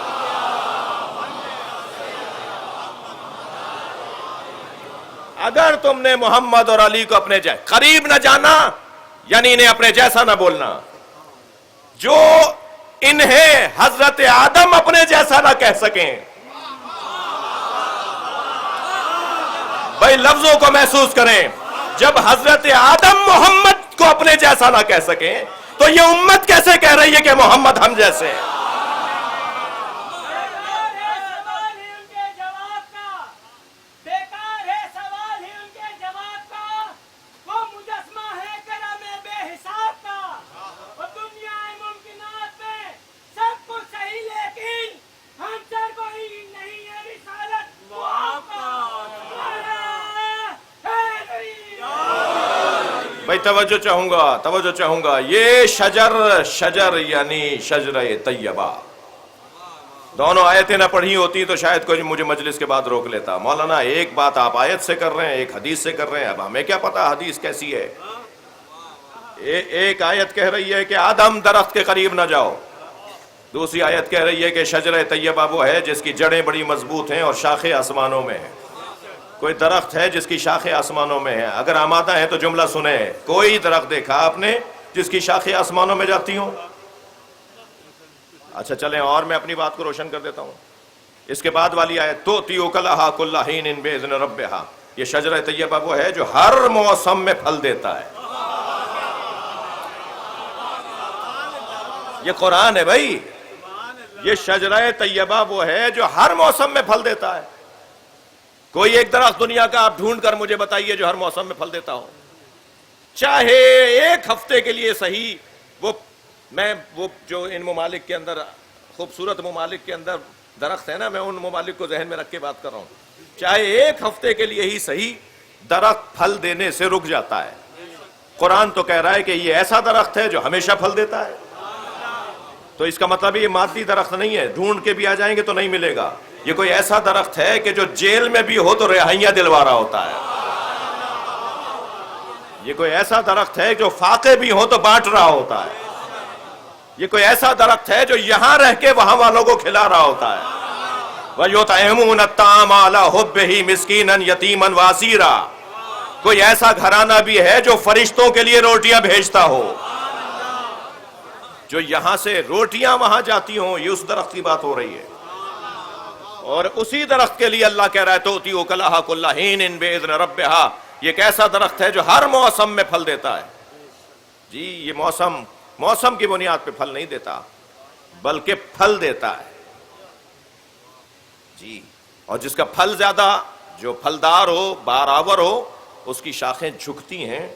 اگر تم نے محمد اور علی کو اپنے قریب نہ جانا یعنی انہیں اپنے جیسا نہ بولنا، جو انہیں حضرت آدم اپنے جیسا نہ کہہ سکیں۔ بھائی لفظوں کو محسوس کریں، جب حضرت آدم محمد کو اپنے جیسا نہ کہہ سکیں تو یہ امت کیسے کہہ رہی ہے کہ محمد ہم جیسے ہیں؟ بھائی توجہ چاہوں گا، یہ شجر یعنی شجرہ طیبہ، دونوں آیتیں نہ پڑھی ہوتی تو شاید کوئی مجھے مجلس کے بعد روک لیتا، مولانا ایک بات آپ آیت سے کر رہے ہیں ایک حدیث سے کر رہے ہیں، اب ہمیں کیا پتا حدیث کیسی ہے؟ ایک آیت کہہ رہی ہے کہ آدم درخت کے قریب نہ جاؤ، دوسری آیت کہہ رہی ہے کہ شجرہ طیبہ وہ ہے جس کی جڑیں بڑی مضبوط ہیں اور شاخیں آسمانوں میں ہیں۔ کوئی درخت ہے جس کی شاخیں آسمانوں میں ہیں؟ اگر آمادہ ہے تو جملہ سنیں، کوئی درخت دیکھا آپ نے جس کی شاخیں آسمانوں میں جاتی ہوں؟ اچھا چلیں اور میں اپنی بات کو روشن کر دیتا ہوں۔ اس کے بعد والی آیت تؤتی اکلھا کل حین باذن ربھا، یہ شجرہ طیبہ وہ ہے جو ہر موسم میں پھل دیتا ہے۔ یہ قرآن ہے بھائی، یہ شجرہ طیبہ وہ ہے جو ہر موسم میں پھل دیتا ہے. کوئی ایک درخت دنیا کا آپ ڈھونڈ کر مجھے بتائیے جو ہر موسم میں پھل دیتا ہو. چاہے ایک ہفتے کے لیے صحیح. وہ جو ان ممالک کے اندر خوبصورت ممالک کے اندر درخت ہے نا, میں ان ممالک کو ذہن میں رکھ کے بات کر رہا ہوں. چاہے ایک ہفتے کے لیے ہی صحیح درخت پھل دینے سے رک جاتا ہے. قرآن تو کہہ رہا ہے کہ یہ ایسا درخت ہے جو ہمیشہ پھل دیتا ہے. تو اس کا مطلب یہ مادی درخت نہیں ہے, ڈھونڈ کے بھی آ جائیں گے تو نہیں ملے گا. یہ کوئی ایسا درخت ہے کہ جو جیل میں بھی ہو تو رہائیاں دلوا رہا ہوتا ہے. یہ کوئی ایسا درخت ہے جو فاقے بھی ہو تو بانٹ رہا ہوتا ہے. یہ کوئی ایسا درخت ہے جو یہاں رہ کے وہاں والوں کو کھلا رہا ہوتا ہے. وَيُطْعِمُونَ الطَّعَامَ عَلَىٰ حُبِّهِ مِسْكِينًا يَتِيمًا وَأَسِيرًا. کوئی ایسا گھرانہ بھی ہے جو فرشتوں کے لیے روٹیاں بھیجتا ہو. جو یہاں سے روٹیاں وہاں جاتی ہوں, یہ اس درخت کی بات ہو رہی ہے. اور اسی درخت کے لیے اللہ کہہ رہا ہے تُؤْتِي أُكُلَهَا كُلَّ حِينٍ بِإِذْنِ رَبِّهَا. یہ ایک ایسا درخت ہے جو ہر موسم میں پھل دیتا ہے. جی یہ موسم کی بنیاد پہ پھل نہیں دیتا بلکہ پھل دیتا ہے. جی اور جس کا پھل زیادہ, جو پھلدار ہو, بارآور ہو, اس کی شاخیں جھکتی ہیں,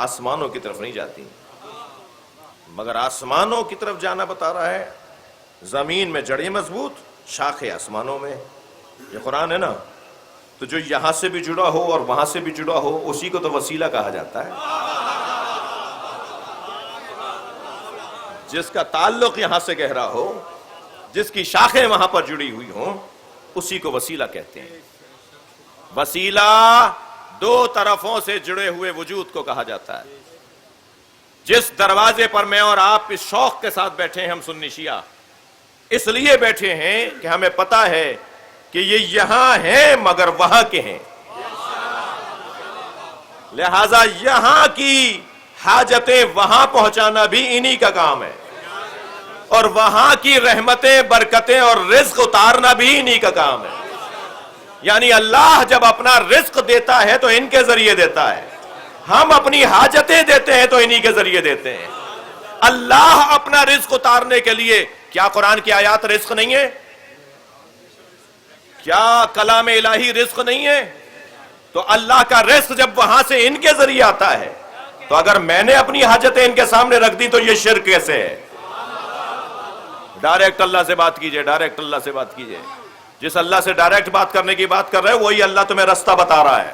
آسمانوں کی طرف نہیں جاتی. مگر آسمانوں کی طرف جانا بتا رہا ہے. زمین میں جڑیں مضبوط, شاخیں آسمانوں میں. یہ قرآن ہے نا. تو جو یہاں سے بھی جڑا ہو اور وہاں سے بھی جڑا ہو, اسی کو تو وسیلہ کہا جاتا ہے. جس کا تعلق یہاں سے گہرا ہو, جس کی شاخیں وہاں پر جڑی ہوئی ہوں, اسی کو وسیلہ کہتے ہیں. وسیلہ دو طرفوں سے جڑے ہوئے وجود کو کہا جاتا ہے. جس دروازے پر میں اور آپ اس شوق کے ساتھ بیٹھے ہیں, ہم سنی شیعہ اس لیے بیٹھے ہیں کہ ہمیں پتا ہے کہ یہ یہاں ہیں مگر وہاں کے ہیں. لہذا یہاں کی حاجتیں وہاں پہنچانا بھی انہی کا کام ہے, اور وہاں کی رحمتیں, برکتیں اور رزق اتارنا بھی انہی کا کام ہے. یعنی اللہ جب اپنا رزق دیتا ہے تو ان کے ذریعے دیتا ہے, ہم اپنی حاجتیں دیتے ہیں تو انہی کے ذریعے دیتے ہیں. اللہ اپنا رزق اتارنے کے لیے, کیا قرآن کی آیات رزق نہیں ہے؟ کیا کلام الہی رزق نہیں ہے؟ تو اللہ کا رزق جب وہاں سے ان کے ذریعے آتا ہے, تو اگر میں نے اپنی حاجتیں ان کے سامنے رکھ دی تو یہ شرک کیسے ہے؟ ڈائریکٹ اللہ سے بات کیجئے, ڈائریکٹ اللہ سے بات کیجئے. جس اللہ سے ڈائریکٹ بات کرنے کی بات کر رہے ہیں وہی اللہ تمہیں رستہ بتا رہا ہے.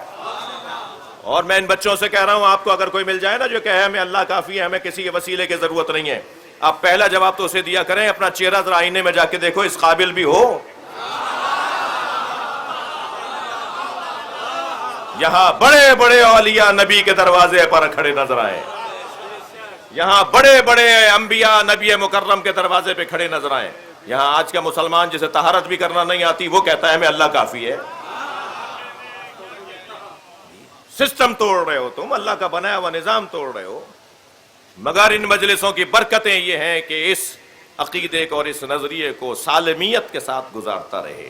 اور میں ان بچوں سے کہہ رہا ہوں, آپ کو اگر کوئی مل جائے نا جو کہے ہمیں اللہ کافی ہے, ہمیں کسی کے وسیلے کی ضرورت نہیں ہے, آپ پہلا جواب تو اسے دیا کریں, اپنا چہرہ ذرا آئینے میں جا کے دیکھو, اس قابل بھی ہو. یہاں بڑے بڑے اولیاء نبی کے دروازے پر کھڑے نظر آئے, یہاں بڑے بڑے انبیاء نبی مکرم کے دروازے پہ کھڑے نظر آئے. یہاں آج کا مسلمان جسے طہارت بھی کرنا نہیں آتی, وہ کہتا ہے ہمیں اللہ کافی ہے. سسٹم توڑ رہے ہو تم, اللہ کا بنایا ہوا نظام توڑ رہے ہو. مگر ان مجلسوں کی برکتیں یہ ہیں کہ اس عقیدے کو اور اس نظریے کو سالمیت کے ساتھ گزارتا رہے,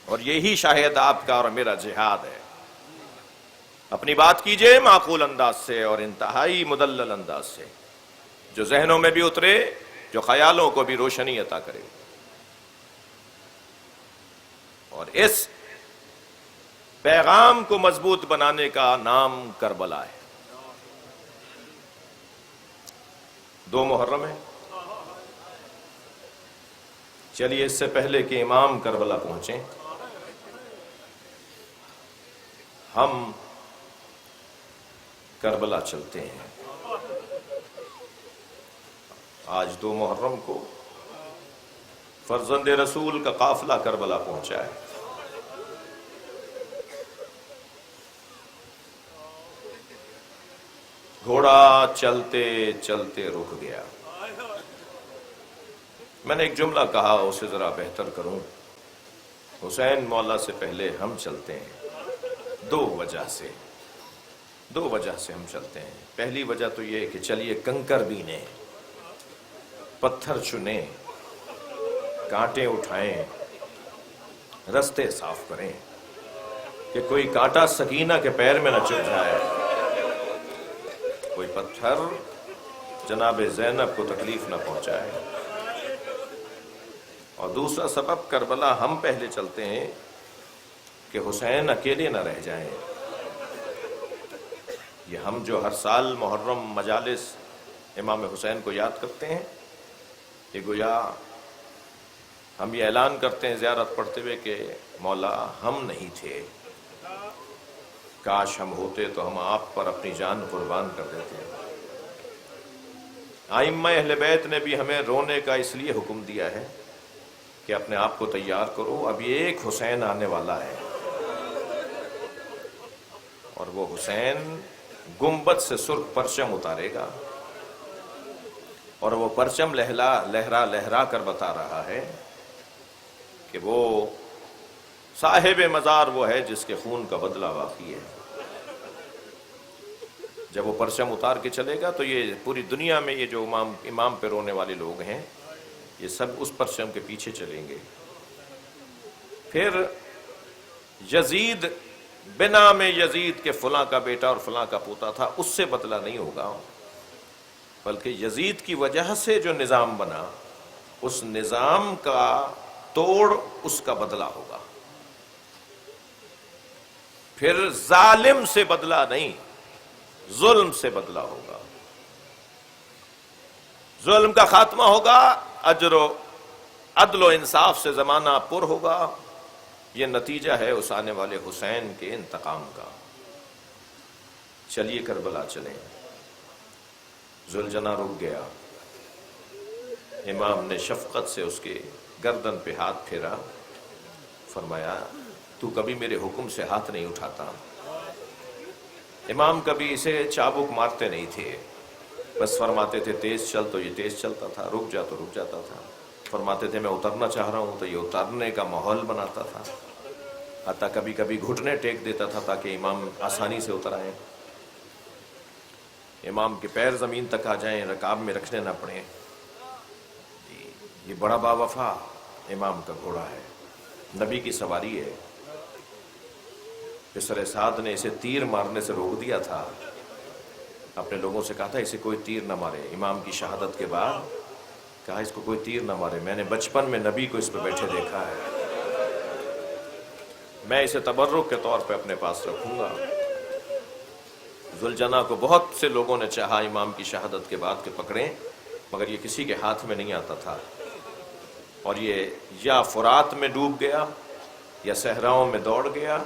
اور یہی شاہد آپ کا اور میرا جہاد ہے. اپنی بات کیجئے معقول انداز سے اور انتہائی مدلل انداز سے, جو ذہنوں میں بھی اترے, جو خیالوں کو بھی روشنی عطا کرے. اور اس پیغام کو مضبوط بنانے کا نام کربلا ہے. 2 محرم ہے. چلیے اس سے پہلے کہ امام کربلا پہنچیں, ہم کربلا چلتے ہیں. آج 2 محرم کو فرزند رسول کا قافلہ کربلا پہنچا ہے. گھوڑا چلتے چلتے رک گیا. میں نے ایک جملہ کہا, اسے ذرا بہتر کروں. حسین مولا سے پہلے ہم چلتے ہیں. 2 وجہ سے ہم چلتے ہیں. پہلی وجہ تو یہ کہ چلیے کنکر بینے, پتھر چنیں, کانٹے اٹھائیں, رستے صاف کریں, کہ کوئی کانٹا سکینہ کے پیر میں نہ چبھ جائے, کوئی پتھر جناب زینب کو تکلیف نہ پہنچائے. اور دوسرا سبب کربلا ہم پہلے چلتے ہیں کہ حسین اکیلے نہ رہ جائیں. یہ ہم جو ہر سال محرم مجالس امام حسین کو یاد کرتے ہیں، یہ گویا ہم یہ اعلان کرتے ہیں زیارت پڑھتے ہوئے کہ مولا ہم نہیں تھے، کاش ہم ہوتے تو ہم آپ پر اپنی جان قربان کر دیتے. ائمہ اہل بیت نے بھی ہمیں رونے کا اس لیے حکم دیا ہے کہ اپنے آپ کو تیار کرو، ابھی ایک حسین آنے والا ہے، اور وہ حسین گنبد سے سرخ پرچم اتارے گا، اور وہ پرچم لہرا لہرا کر بتا رہا ہے کہ وہ صاحب مزار وہ ہے جس کے خون کا بدلہ باقی ہے. جب وہ پرچم اتار کے چلے گا تو یہ پوری دنیا میں یہ جو امام پہ رونے والے لوگ ہیں یہ سب اس پرچم کے پیچھے چلیں گے. پھر یزید بنا میں یزید کے فلاں کا بیٹا اور فلاں کا پوتا تھا، اس سے بدلہ نہیں ہوگا، بلکہ یزید کی وجہ سے جو نظام بنا اس نظام کا توڑ اس کا بدلہ ہوگا. پھر ظالم سے بدلہ نہیں، ظلم سے بدلہ ہوگا. ظلم کا خاتمہ ہوگا، اجر و عدل و انصاف سے زمانہ پر ہوگا. یہ نتیجہ ہے اس آنے والے حسین کے انتقام کا. چلیے کربلا چلیں. ذوالجناح رک گیا. امام نے شفقت سے اس کے گردن پہ ہاتھ پھیرا، فرمایا تو کبھی میرے حکم سے ہاتھ نہیں اٹھاتا. امام کبھی اسے چابک مارتے نہیں تھے، بس فرماتے تھے تیز چل تو یہ تیز چلتا تھا، رک جا تو رک جاتا تھا. فرماتے تھے میں اترنا چاہ رہا ہوں تو یہ اترنے کا ماحول بناتا تھا. حتیٰ کبھی کبھی گھٹنے ٹیک دیتا تھا تاکہ امام آسانی سے اتر آئیں، امام کے پیر زمین تک آ جائیں، رکاب میں رکھنے نہ پڑیں. یہ بڑا باوفا امام کا گھوڑا ہے، نبی کی سواری ہے. پسر سعد نے اسے تیر مارنے سے روک دیا تھا، اپنے لوگوں سے کہا تھا اسے کوئی تیر نہ مارے. امام کی شہادت کے بعد کہا اس کو کوئی تیر نہ مارے، میں نے بچپن میں نبی کو اس پہ بیٹھے دیکھا ہے، میں اسے تبرک کے طور پہ اپنے پاس رکھوں گا. ذوالجناح کو بہت سے لوگوں نے چاہا امام کی شہادت کے بعد کہ پکڑیں، مگر یہ کسی کے ہاتھ میں نہیں آتا تھا، اور یہ یا فرات میں ڈوب گیا، یا صحراؤں میں دوڑ گیا،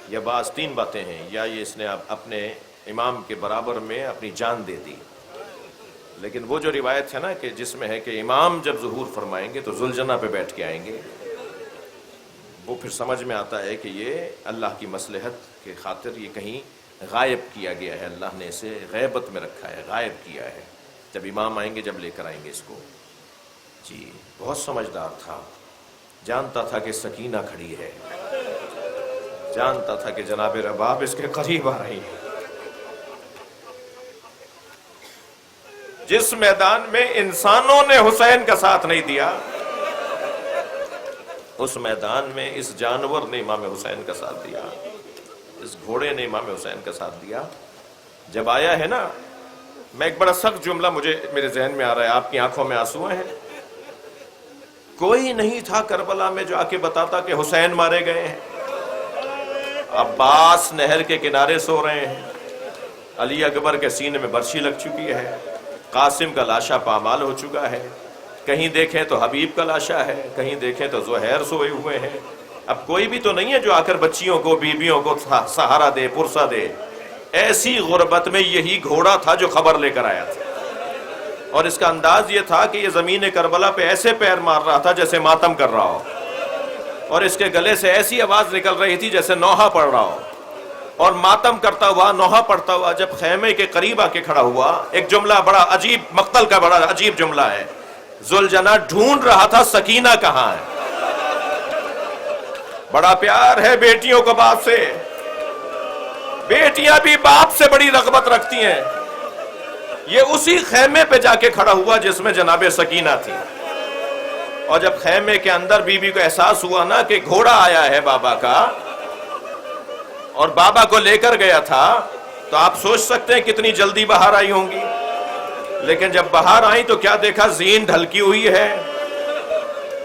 یا بعض تین باتیں ہیں، یا یہ اس نے اپنے امام کے برابر میں اپنی جان دے دی. لیکن وہ جو روایت ہے نا کہ جس میں ہے کہ امام جب ظہور فرمائیں گے تو ذوالجناح پہ بیٹھ کے آئیں گے، وہ پھر سمجھ میں آتا ہے کہ یہ اللہ کی مصلحت کے خاطر یہ کہیں غائب کیا گیا ہے، اللہ نے اسے غیبت میں رکھا ہے، غائب کیا ہے. جب امام آئیں گے جب لے کر آئیں گے اس کو. جی بہت سمجھدار تھا، جانتا تھا کہ سکینہ کھڑی ہے، جانتا تھا کہ جناب رباب اس کے قریب آ رہی ہے. جس میدان میں انسانوں نے حسین کا ساتھ نہیں دیا، اس میدان میں اس جانور نے امام حسین کا ساتھ دیا، اس گھوڑے نے امام حسین کا ساتھ دیا. جب آیا ہے نا، میں ایک بڑا سخت جملہ میرے ذہن میں آ رہا ہے، آپ کی آنکھوں میں آنسو ہیں. کوئی نہیں تھا کربلا میں جو آ کے بتاتا کہ حسین مارے گئے ہیں. عباس نہر کے کنارے سو رہے ہیں، علی اکبر کے سینے میں برچھی لگ چکی ہے، قاسم کا لاشا پامال ہو چکا ہے، کہیں دیکھیں تو حبیب کا لاشا ہے، کہیں دیکھیں تو زہیر سوئے ہوئے ہیں. اب کوئی بھی تو نہیں ہے جو آ کر بچیوں کو بیویوں کو سہارا دے، پرسہ دے. ایسی غربت میں یہی گھوڑا تھا جو خبر لے کر آیا تھا، اور اس کا انداز یہ تھا کہ یہ زمین کربلا پہ ایسے پیر مار رہا تھا جیسے ماتم کر رہا ہو، اور اس کے گلے سے ایسی آواز نکل رہی تھی جیسے نوحہ پڑھ رہا ہو. اور ماتم کرتا ہوا، نوحہ پڑھتا ہوا جب خیمے کے قریب آ کے کھڑا ہوا، ایک جملہ بڑا عجیب، مقتل کا بڑا عجیب جملہ ہے. ذوالجناح ڈھونڈ رہا تھا سکینہ کہاں ہے. بڑا پیار ہے بیٹیوں کو باپ سے، بیٹیاں بھی باپ سے بڑی رغبت رکھتی ہیں. یہ اسی خیمے پہ جا کے کھڑا ہوا جس میں جناب سکینہ تھی. اور جب خیمے کے اندر بی بی کو احساس ہوا نا کہ گھوڑا آیا ہے بابا کا، اور بابا کو لے کر گیا تھا، تو آپ سوچ سکتے ہیں کتنی جلدی باہر آئی ہوں گی. لیکن جب باہر آئیں تو کیا دیکھا؟ زین ڈھلکی ہوئی ہے،